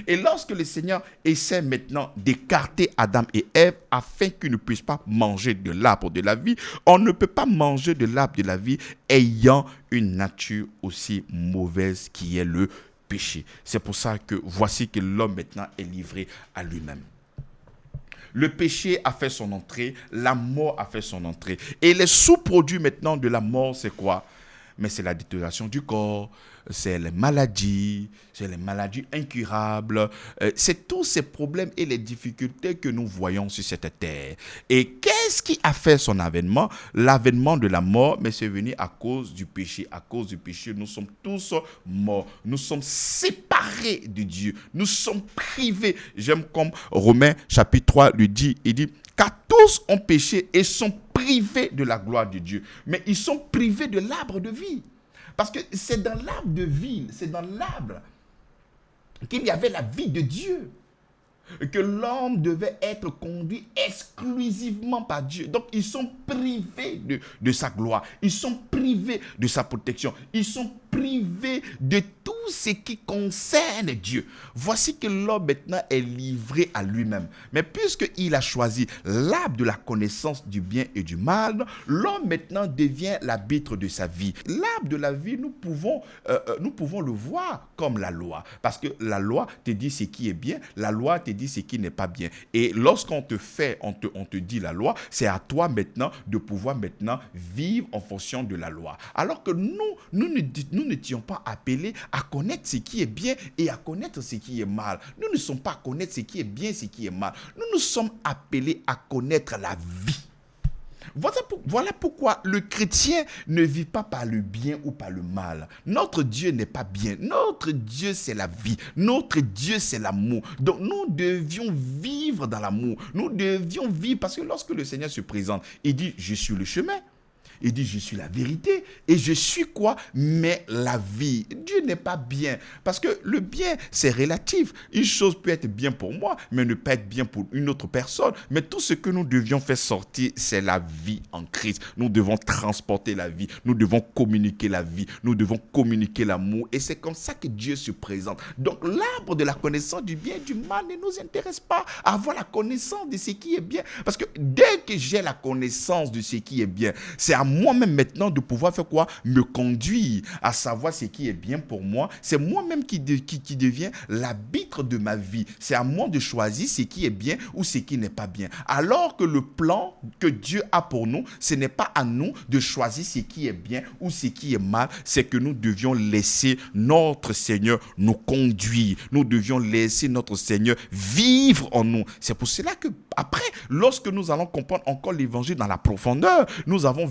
Et lorsque le Seigneur essaie maintenant d'écarter Adam et Ève afin qu'ils ne puissent pas manger de l'arbre de la vie, on ne peut pas manger de l'arbre de la vie ayant une nature aussi mauvaise qui est le péché. C'est pour ça que voici que l'homme maintenant est livré à lui-même. Le péché a fait son entrée, la mort a fait son entrée. Et les sous-produits maintenant de la mort, c'est quoi? Mais c'est la détérioration du corps, c'est les maladies incurables, c'est tous ces problèmes et les difficultés que nous voyons sur cette terre. Et qu'est-ce qui a fait son avènement? L'avènement de la mort, mais c'est venu à cause du péché. À cause du péché, nous sommes tous morts. Nous sommes séparés de Dieu. Nous sommes privés. J'aime comme Romains chapitre 3 lui dit, il dit, car tous ont péché et sont privés de la gloire de Dieu. Mais ils sont privés de l'arbre de vie. Parce que c'est dans l'arbre de vie, c'est dans l'arbre qu'il y avait la vie de Dieu. que l'homme devait être conduit exclusivement par Dieu. Donc, ils sont privés de sa gloire. Ils sont privés de sa protection. Ils sont privés de tout ce qui concerne Dieu. Voici que l'homme maintenant est livré à lui-même. Mais puisqu'il a choisi l'arbre de la connaissance du bien et du mal, l'homme maintenant devient l'arbitre de sa vie. L'arbre de la vie, nous pouvons le voir comme la loi. Parce que la loi te dit ce qui est bien, la loi te dit ce qui n'est pas bien. Et lorsqu'on te dit la loi, c'est à toi maintenant de pouvoir maintenant vivre en fonction de la loi. Alors que nous n'étions pas appelés à connaître ce qui est bien et à connaître ce qui est mal. Nous ne sommes pas à connaître ce qui est bien, ce qui est mal. Nous sommes appelés à connaître la vie. Voilà pourquoi le chrétien ne vit pas par le bien ou par le mal. Notre Dieu n'est pas bien. Notre Dieu, c'est la vie. Notre Dieu, c'est l'amour. Donc, nous devions vivre dans l'amour. Nous devions vivre parce que lorsque le Seigneur se présente, il dit, je suis le chemin. Il dit, je suis la vérité. Et je suis quoi? Mais la vie. Dieu n'est pas bien. Parce que le bien, c'est relatif. Une chose peut être bien pour moi, mais ne pas être bien pour une autre personne. Mais tout ce que nous devions faire sortir, c'est la vie en Christ. Nous devons transporter la vie. Nous devons communiquer la vie. Nous devons communiquer l'amour. Et c'est comme ça que Dieu se présente. Donc, l'arbre de la connaissance du bien et du mal ne nous intéresse pas. Avoir la connaissance de ce qui est bien. Parce que dès que j'ai la connaissance de ce qui est bien, c'est à moi-même maintenant de pouvoir faire quoi? Me conduire à savoir ce qui est bien pour moi. C'est moi-même qui devient l'arbitre de ma vie. C'est à moi de choisir ce qui est bien ou ce qui n'est pas bien. Alors que le plan que Dieu a pour nous, ce n'est pas à nous de choisir ce qui est bien ou ce qui est mal. C'est que nous devions laisser notre Seigneur nous conduire. Nous devions laisser notre Seigneur vivre en nous. C'est pour cela que après, lorsque nous allons comprendre encore l'évangile dans la profondeur, nous allons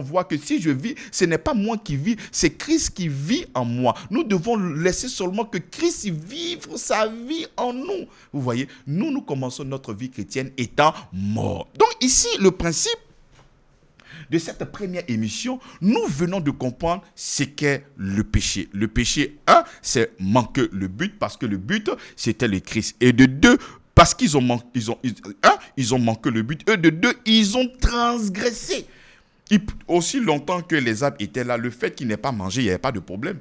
voir que si je vis, ce n'est pas moi qui vis, c'est Christ qui vit en moi. Nous devons laisser seulement que Christ vive sa vie en nous. Vous voyez, nous commençons notre vie chrétienne étant morts. Donc ici, le principe de cette première émission, nous venons de comprendre ce qu'est le péché. Le péché, c'est manquer le but, parce que le but, c'était le Christ. Et de deux, parce qu'ils ont manqué le but. Et de deux, ils ont transgressé. Aussi longtemps que les arbres étaient là, le fait qu'ils n'aient pas mangé, il n'y avait pas de problème.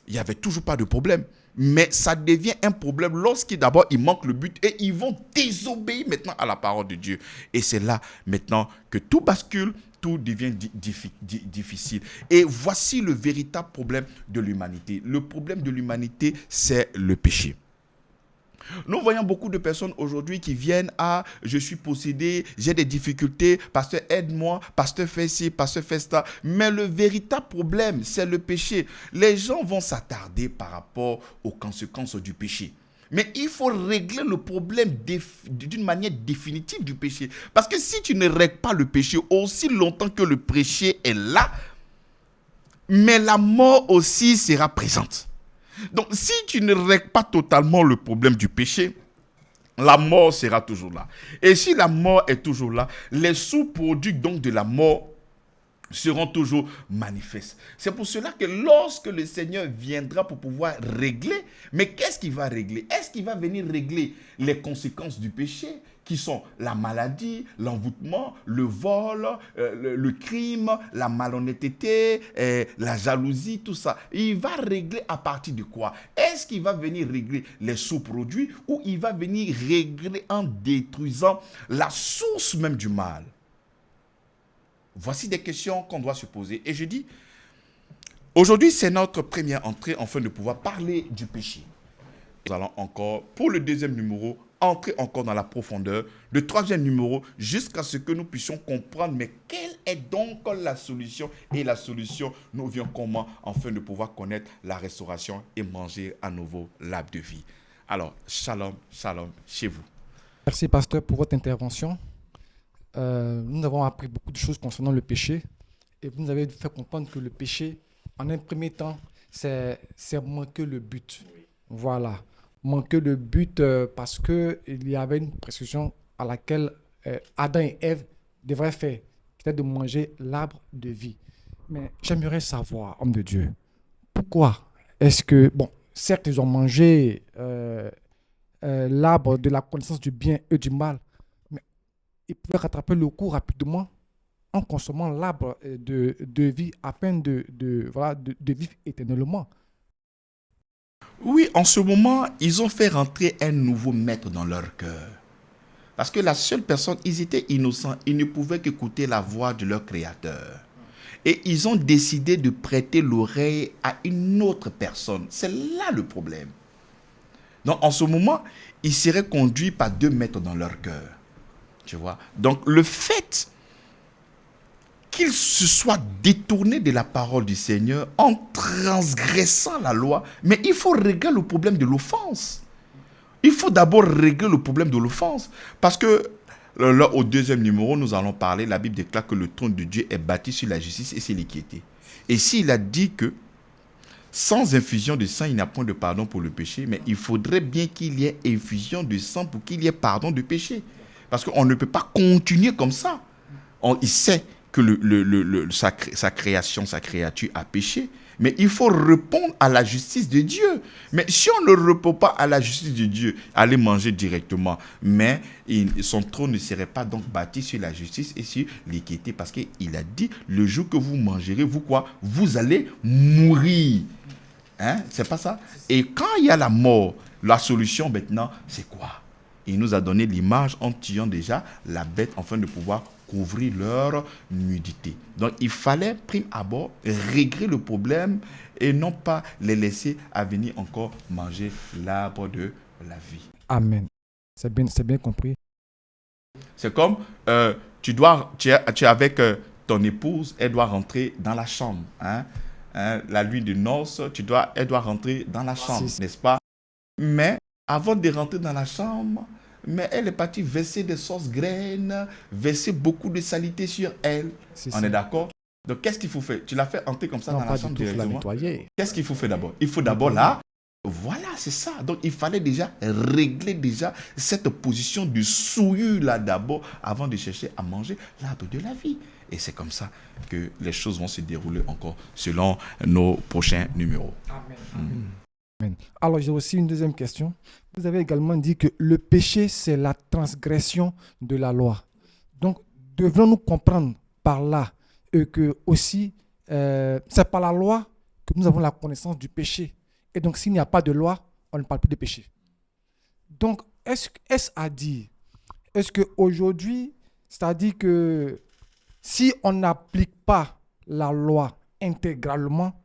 Il n'y avait toujours pas de problème. Mais ça devient un problème lorsqu'ils manquent le but et ils vont désobéir maintenant à la parole de Dieu. Et c'est là maintenant que tout bascule, tout devient difficile. Et voici le véritable problème de l'humanité. Le problème de l'humanité, c'est le péché. Nous voyons beaucoup de personnes aujourd'hui qui viennent à « je suis possédé, j'ai des difficultés, pasteur aide-moi, pasteur fais ci, pasteur fais ça ». Mais le véritable problème, c'est le péché. Les gens vont s'attarder par rapport aux conséquences du péché. Mais il faut régler le problème d'une manière définitive du péché. Parce que si tu ne règles pas le péché aussi longtemps que le péché est là, mais la mort aussi sera présente. Donc, si tu ne règles pas totalement le problème du péché, la mort sera toujours là. Et si la mort est toujours là, les sous-produits donc de la mort seront toujours manifestes. C'est pour cela que lorsque le Seigneur viendra pour pouvoir régler, mais qu'est-ce qu'il va régler? Est-ce qu'il va venir régler les conséquences du péché, qui sont la maladie, l'envoûtement, le vol, le crime, la malhonnêteté, la jalousie, tout ça? Il va régler à partir de quoi? Est-ce qu'il va venir régler les sous-produits ou il va venir régler en détruisant la source même du mal? Voici des questions qu'on doit se poser. Et je dis, aujourd'hui, c'est notre première entrée afin de pouvoir parler du péché. Nous allons encore, pour le deuxième numéro, entrer encore dans la profondeur. Le troisième numéro, jusqu'à ce que nous puissions comprendre, mais quelle est donc la solution? Et la solution nous vient comment? Afin de pouvoir connaître la restauration et manger à nouveau l'arbre de vie. Alors, shalom, shalom chez vous. Merci, pasteur, pour votre intervention. Nous avons appris beaucoup de choses concernant le péché et vous nous avez fait comprendre que le péché, en un premier temps, c'est manquer le but. Voilà, manquer le but parce qu'il y avait une prescription à laquelle Adam et Ève devraient faire, qui était de manger l'arbre de vie. Mais j'aimerais savoir, homme de Dieu, pourquoi est-ce que, bon, certes, ils ont mangé l'arbre de la connaissance du bien et du mal, mais ils pouvaient rattraper le coup rapidement en consommant l'arbre de vie afin de vivre éternellement. Oui, en ce moment, ils ont fait rentrer un nouveau maître dans leur cœur. Parce que la seule personne, ils étaient innocents, ils ne pouvaient qu'écouter la voix de leur Créateur. Et ils ont décidé de prêter l'oreille à une autre personne. C'est là le problème. Donc en ce moment, ils seraient conduits par deux maîtres dans leur cœur. Tu vois? Donc le fait qu'ils se soient détournés de la parole du Seigneur en transgressant la loi, mais il faut régler le problème de l'offense. Il faut d'abord régler le problème de l'offense. Parce que là, au deuxième numéro, nous allons parler, la Bible déclare que le trône de Dieu est bâti sur la justice et sur l'équité. Et s'il a dit que sans infusion de sang, il n'y a point de pardon pour le péché, mais il faudrait bien qu'il y ait infusion de sang pour qu'il y ait pardon de péché. Parce qu'on ne peut pas continuer comme ça. Il sait que sa création, sa créature a péché, mais il faut répondre à la justice de Dieu. Mais si on ne répond pas à la justice de Dieu, allez manger directement. Mais son trône ne serait pas donc bâti sur la justice et sur l'équité, parce qu'il a dit, le jour que vous mangerez, vous quoi? Vous allez mourir. Hein? C'est pas ça? Et quand il y a la mort, la solution maintenant, c'est quoi? Il nous a donné l'image en tuant déjà la bête afin de pouvoir couvrir leur nudité. Donc il fallait, prime abord, régler le problème et non pas les laisser à venir encore manger l'arbre de la vie. Amen. C'est bien compris. C'est comme, tu es avec ton épouse, elle doit rentrer dans la chambre. Hein? La nuit de noces, elle doit rentrer dans la chambre, n'est-ce pas? Mais avant de rentrer dans la chambre, mais elle est partie verser des sauces graines, verser beaucoup de saleté sur elle. On est d'accord? Donc, qu'est-ce qu'il faut faire? Tu l'as fait entrer comme ça dans la chambre directement? Qu'est-ce qu'il faut faire d'abord? Il faut d'abord là. Voilà, c'est ça. Donc, il fallait déjà régler déjà cette position de souillure là d'abord avant de chercher à manger l'arbre de la vie. Et c'est comme ça que les choses vont se dérouler encore selon nos prochains numéros. Amen. Amen. Alors, j'ai aussi une deuxième question. Vous avez également dit que le péché, c'est la transgression de la loi. Donc, devons-nous comprendre par là que aussi, c'est par la loi que nous avons la connaissance du péché. Et donc, s'il n'y a pas de loi, on ne parle plus de péché. Donc, est-ce à dire, est-ce qu'aujourd'hui, c'est-à-dire que si on n'applique pas la loi intégralement,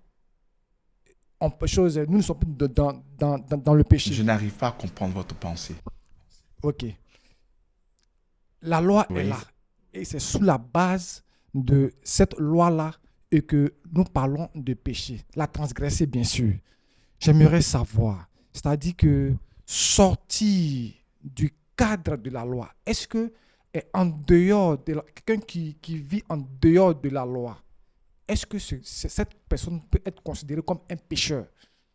nous ne sommes plus dans le péché. Je n'arrive pas à comprendre votre pensée. Ok. La loi est là. Et c'est sous la base de cette loi-là et que nous parlons de péché. La transgresser, bien sûr. J'aimerais savoir, c'est-à-dire que sortir du cadre de la loi, est-ce que en dehors de quelqu'un qui vit en dehors de la loi, est-ce que cette personne peut être considérée comme un pécheur?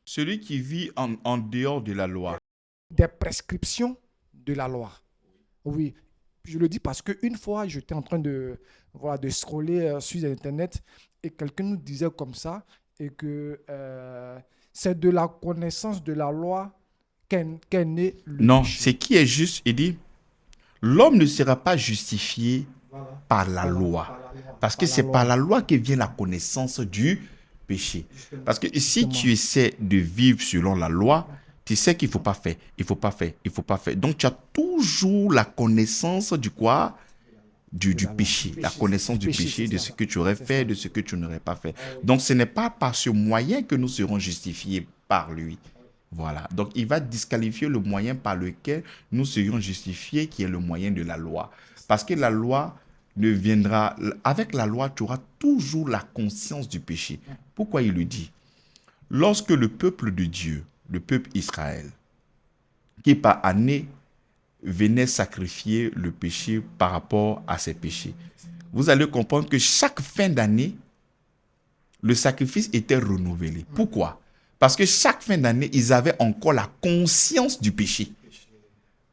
Celui qui vit en dehors de la loi. Des prescriptions de la loi. Oui, je le dis parce qu'une fois, j'étais en train de scroller sur Internet et quelqu'un nous disait comme ça et que c'est de la connaissance de la loi qu'est né le péché. Non, c'est qui est juste, il dit, l'homme ne sera pas justifié par la loi. Parce que c'est par la loi que vient la connaissance du péché. Parce que si tu essaies de vivre selon la loi, tu sais qu'il ne faut pas faire, il ne faut pas faire, il ne faut pas faire. Donc tu as toujours la connaissance du quoi? Du péché, la connaissance du péché, de ce que tu aurais fait, de ce que tu n'aurais pas fait. Donc ce n'est pas par ce moyen que nous serons justifiés par lui. Voilà. Donc il va disqualifier le moyen par lequel nous serions justifiés, qui est le moyen de la loi. Parce que la loi ne viendra... Avec la loi, tu auras toujours la conscience du péché. Pourquoi il le dit? Lorsque le peuple de Dieu, le peuple Israël, qui par année venait sacrifier le péché par rapport à ses péchés, vous allez comprendre que chaque fin d'année, le sacrifice était renouvelé. Pourquoi? Parce que chaque fin d'année, ils avaient encore la conscience du péché.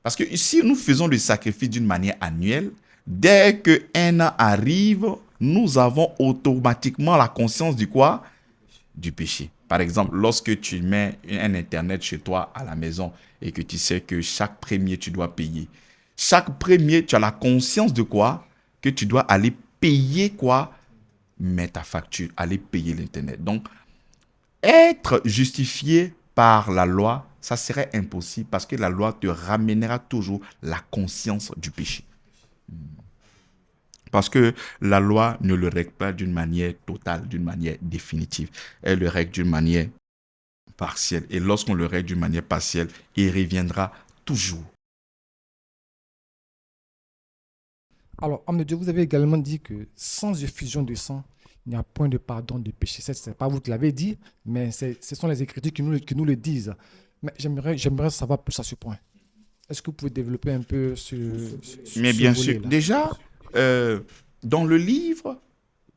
Parce que si nous faisons le sacrifice d'une manière annuelle, dès qu'un an arrive, nous avons automatiquement la conscience du quoi? Du péché. Par exemple, lorsque tu mets un Internet chez toi à la maison et que tu sais que chaque premier, tu dois payer. Chaque premier, tu as la conscience de quoi? Que tu dois aller payer quoi? Mettre ta facture, aller payer l'Internet. Donc, être justifié par la loi, ça serait impossible parce que la loi te ramènera toujours la conscience du péché. Parce que la loi ne le règle pas d'une manière totale, d'une manière définitive. Elle le règle d'une manière partielle. Et lorsqu'on le règle d'une manière partielle, il reviendra toujours. Alors, homme de Dieu, vous avez également dit que sans effusion de sang, il n'y a point de pardon de péché. Ce n'est pas vous qui l'avez dit, mais ce sont les Écritures qui nous le disent. Mais j'aimerais savoir plus à ce point. Est-ce que vous pouvez développer un peu Mais ce bien sûr, volet-là? déjà, dans le livre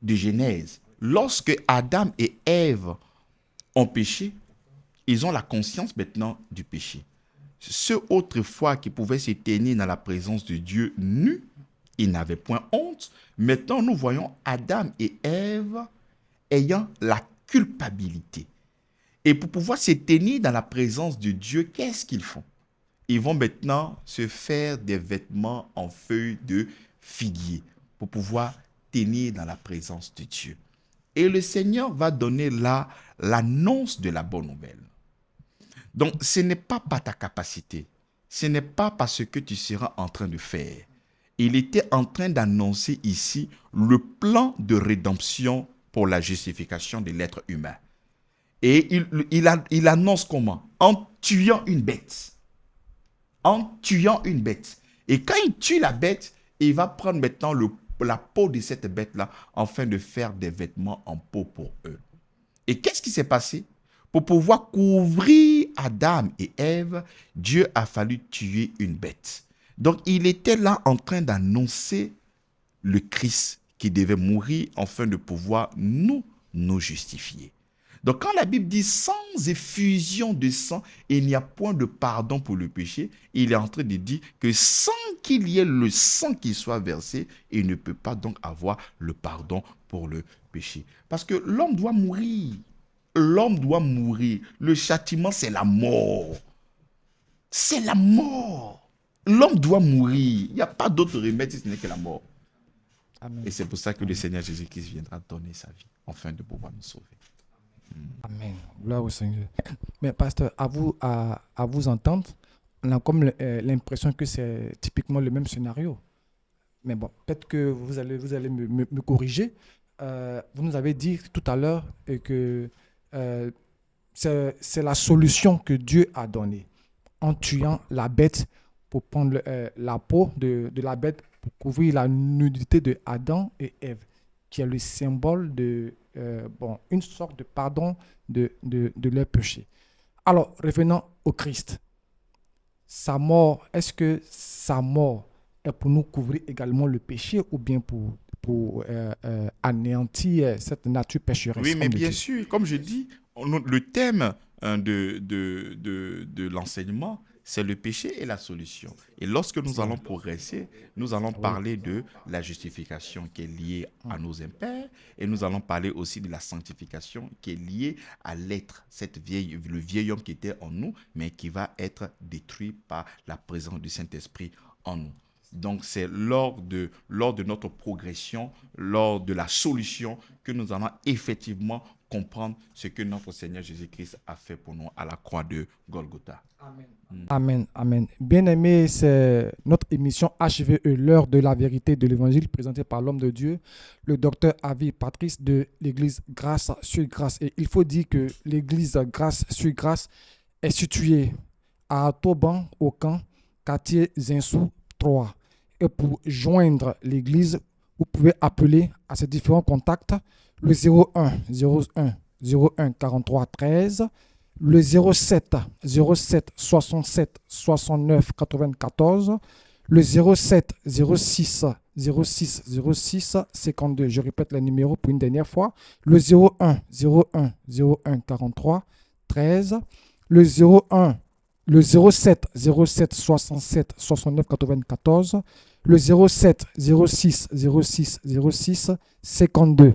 de Genèse, lorsque Adam et Ève ont péché, ils ont la conscience maintenant du péché. Ceux autrefois qui pouvaient se tenir dans la présence de Dieu nus, ils n'avaient point honte. Maintenant, nous voyons Adam et Ève ayant la culpabilité. Et pour pouvoir se tenir dans la présence de Dieu, qu'est-ce qu'ils font? Ils vont maintenant se faire des vêtements en feuilles de figuier pour pouvoir tenir dans la présence de Dieu. Et le Seigneur va donner là l'annonce de la bonne nouvelle. Donc, ce n'est pas par ta capacité, ce n'est pas parce que tu seras en train de faire. Il était en train d'annoncer ici le plan de rédemption pour la justification de l'être humain. Et il annonce comment? En tuant une bête. En tuant une bête. Et quand il tue la bête, il va prendre maintenant la peau de cette bête-là afin de faire des vêtements en peau pour eux. Et qu'est-ce qui s'est passé? Pour pouvoir couvrir Adam et Ève, Dieu a fallu tuer une bête. Donc, il était là en train d'annoncer le Christ qui devait mourir afin de pouvoir nous justifier. Donc, quand la Bible dit sans effusion de sang, il n'y a point de pardon pour le péché, il est en train de dire que sans qu'il y ait le sang qui soit versé, il ne peut pas donc avoir le pardon pour le péché. Parce que l'homme doit mourir. L'homme doit mourir. Le châtiment, c'est la mort. C'est la mort. L'homme doit mourir. Il n'y a pas d'autre remède si ce n'est que la mort. Amen. Et c'est pour ça que le Seigneur Jésus-Christ viendra donner sa vie, afin de pouvoir nous sauver. Amen. Gloire au Seigneur. Mais pasteur, à vous entendre, on a comme l'impression que c'est typiquement le même scénario. Mais bon, peut-être que vous allez me corriger. Vous nous avez dit tout à l'heure que c'est la solution que Dieu a donnée en tuant la bête pour prendre la peau de la bête pour couvrir la nudité de Adam et Ève, qui est le symbole de une sorte de pardon de leur péché. Alors, revenons au Christ. Sa mort, est-ce que sa mort est pour nous couvrir également le péché ou bien pour anéantir cette nature pécheresse? Oui, mais bien Dieu? sûr, comme je dis, le thème de l'enseignement, c'est le péché et la solution. Et lorsque nous allons progresser, nous allons parler de la justification qui est liée à nos impairs et nous allons parler aussi de la sanctification qui est liée à l'être, le vieil homme qui était en nous, mais qui va être détruit par la présence du Saint-Esprit en nous. Donc, c'est lors de notre progression, lors de la solution, que nous allons effectivement comprendre ce que notre Seigneur Jésus-Christ a fait pour nous à la croix de Golgotha. Amen. Amen, amen. Bien-aimés, c'est notre émission HVE, l'heure de la vérité de l'Évangile, présentée par l'homme de Dieu, le docteur Avi Patrice de l'église Grâce sur Grâce. Et il faut dire que l'église Grâce sur Grâce est située à Toban, au camp, quartier Zinsou 3. Et pour joindre l'église, vous pouvez appeler à ces différents contacts le 01 43 13, le 07 67 69 94, le 07 06 52. Je répète les numéros pour une dernière fois. Le 01 43 13, le 07 67 69 94, le 07 06 52.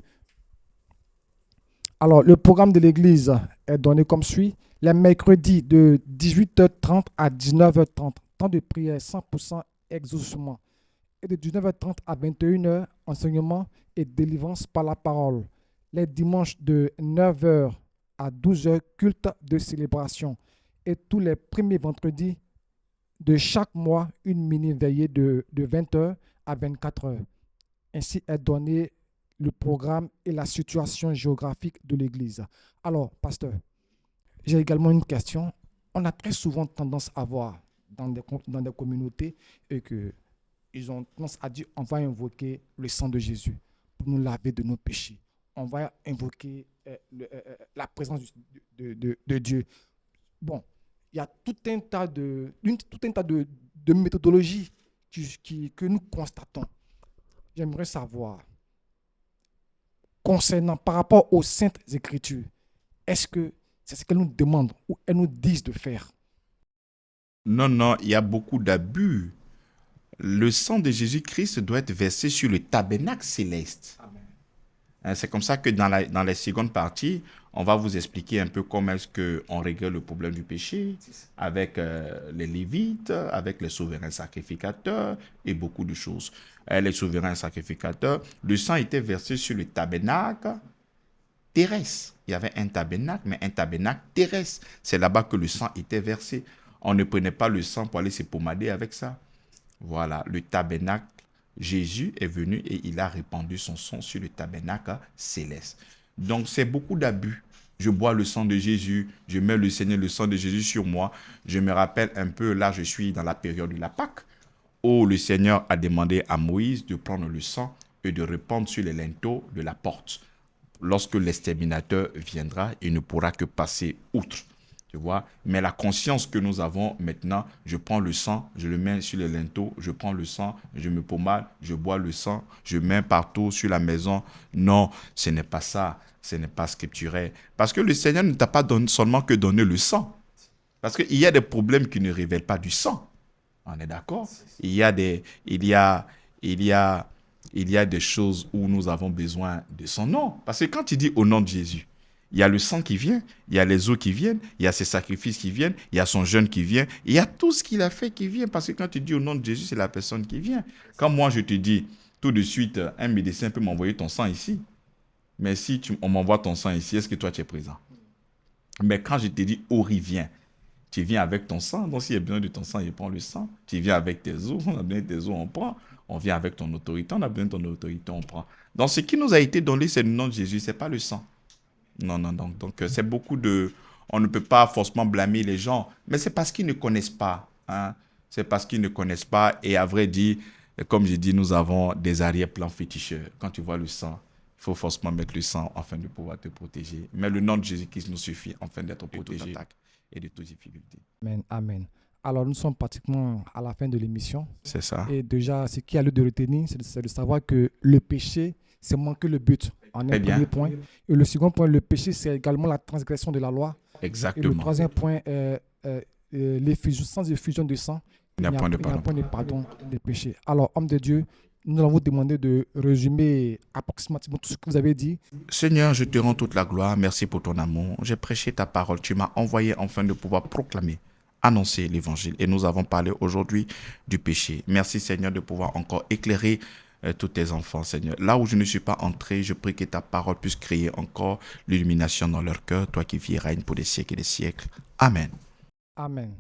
Alors, le programme de l'église est donné comme suit. Les mercredis de 18h30 à 19h30, temps de prière 100% exaucement. Et de 19h30 à 21h, enseignement et délivrance par la parole. Les dimanches de 9h à 12h, culte de célébration. Et tous les premiers vendredis de chaque mois, une mini-veillée de 20h à 24h. Ainsi est donné le programme et la situation géographique de l'église. Alors, pasteur, j'ai également une question. On a très souvent tendance à voir dans des communautés et que ils ont tendance à dire on va invoquer le sang de Jésus pour nous laver de nos péchés. On va invoquer la présence de Dieu. Bon, il y a tout un tas de méthodologies que nous constatons. J'aimerais savoir, concernant par rapport aux Saintes Écritures, est-ce que c'est ce qu'elles nous demandent ou elles nous disent de faire? Non, il y a beaucoup d'abus. Le sang de Jésus-Christ doit être versé sur le tabernacle céleste. Amen. C'est comme ça que dans la seconde partie, on va vous expliquer un peu comment est-ce qu'on règle le problème du péché avec les Lévites, avec les souverains sacrificateurs et beaucoup de choses. Les souverains sacrificateurs, le sang était versé sur le tabernacle terrestre. Il y avait un tabernacle, mais un tabernacle terrestre. C'est là-bas que le sang était versé. On ne prenait pas le sang pour aller se pommader avec ça. Voilà, le tabernacle, Jésus est venu et il a répandu son sang sur le tabernacle céleste. Donc, c'est beaucoup d'abus. Je bois le sang de Jésus, je mets le Seigneur, le sang de Jésus sur moi. Je me rappelle un peu, là, je suis dans la période de la Pâque, où le Seigneur a demandé à Moïse de prendre le sang et de répandre sur les linteaux de la porte. Lorsque l'exterminateur viendra, il ne pourra que passer outre. Tu vois, mais la conscience que nous avons maintenant, je prends le sang, je le mets sur les linteaux, je prends le sang, je me pommade, je bois le sang, je mets partout sur la maison. Non, ce n'est pas ça, ce n'est pas scripturel. Parce que le Seigneur ne t'a pas seulement que donné le sang. Parce qu'il y a des problèmes qui ne révèlent pas du sang. On est d'accord? Il y a des choses où nous avons besoin de son nom. Parce que quand tu dis au nom de Jésus, il y a le sang qui vient, il y a les eaux qui viennent, il y a ses sacrifices qui viennent, il y a son jeûne qui vient, il y a tout ce qu'il a fait qui vient. Parce que quand tu dis au nom de Jésus, c'est la personne qui vient. Quand moi je te dis, tout de suite, un médecin peut m'envoyer ton sang ici. Mais si on m'envoie ton sang ici, est-ce que toi tu es présent? Mais quand je te dis, Ori vient, tu viens avec ton sang. Donc s'il y a besoin de ton sang, il prend le sang. Tu viens avec tes os, on a besoin de tes os, on prend. On vient avec ton autorité, on a besoin de ton autorité, on prend. Donc ce qui nous a été donné, c'est le nom de Jésus, ce n'est pas le sang. Non. Donc, c'est beaucoup de... On ne peut pas forcément blâmer les gens, mais c'est parce qu'ils ne connaissent pas. Hein. C'est parce qu'ils ne connaissent pas. Et à vrai dire, comme je dis, nous avons des arrière-plans féticheurs. Quand tu vois le sang, il faut forcément mettre le sang afin de pouvoir te protéger. Mais le nom de Jésus-Christ nous suffit afin d'être protégé et de toute difficulté. Amen, amen. Alors, nous sommes pratiquement à la fin de l'émission. C'est ça. Et déjà, ce qui a lieu de retenir, c'est de savoir que le péché, c'est manquer le but. En un premier point. Et le second point, le péché, c'est également la transgression de la loi. Exactement. Et le troisième point, l'effusion, sans effusion de sang, il n'y a point de pardon des péchés. Alors, homme de Dieu, nous allons vous demander de résumer approximativement tout ce que vous avez dit. Seigneur, je te rends toute la gloire. Merci pour ton amour. J'ai prêché ta parole. Tu m'as envoyé afin de pouvoir proclamer, annoncer l'évangile. Et nous avons parlé aujourd'hui du péché. Merci, Seigneur, de pouvoir encore éclairer tous tes enfants, Seigneur. Là où je ne suis pas entré, je prie que ta parole puisse créer encore l'illumination dans leur cœur, toi qui vis et règnes pour des siècles et des siècles. Amen. Amen.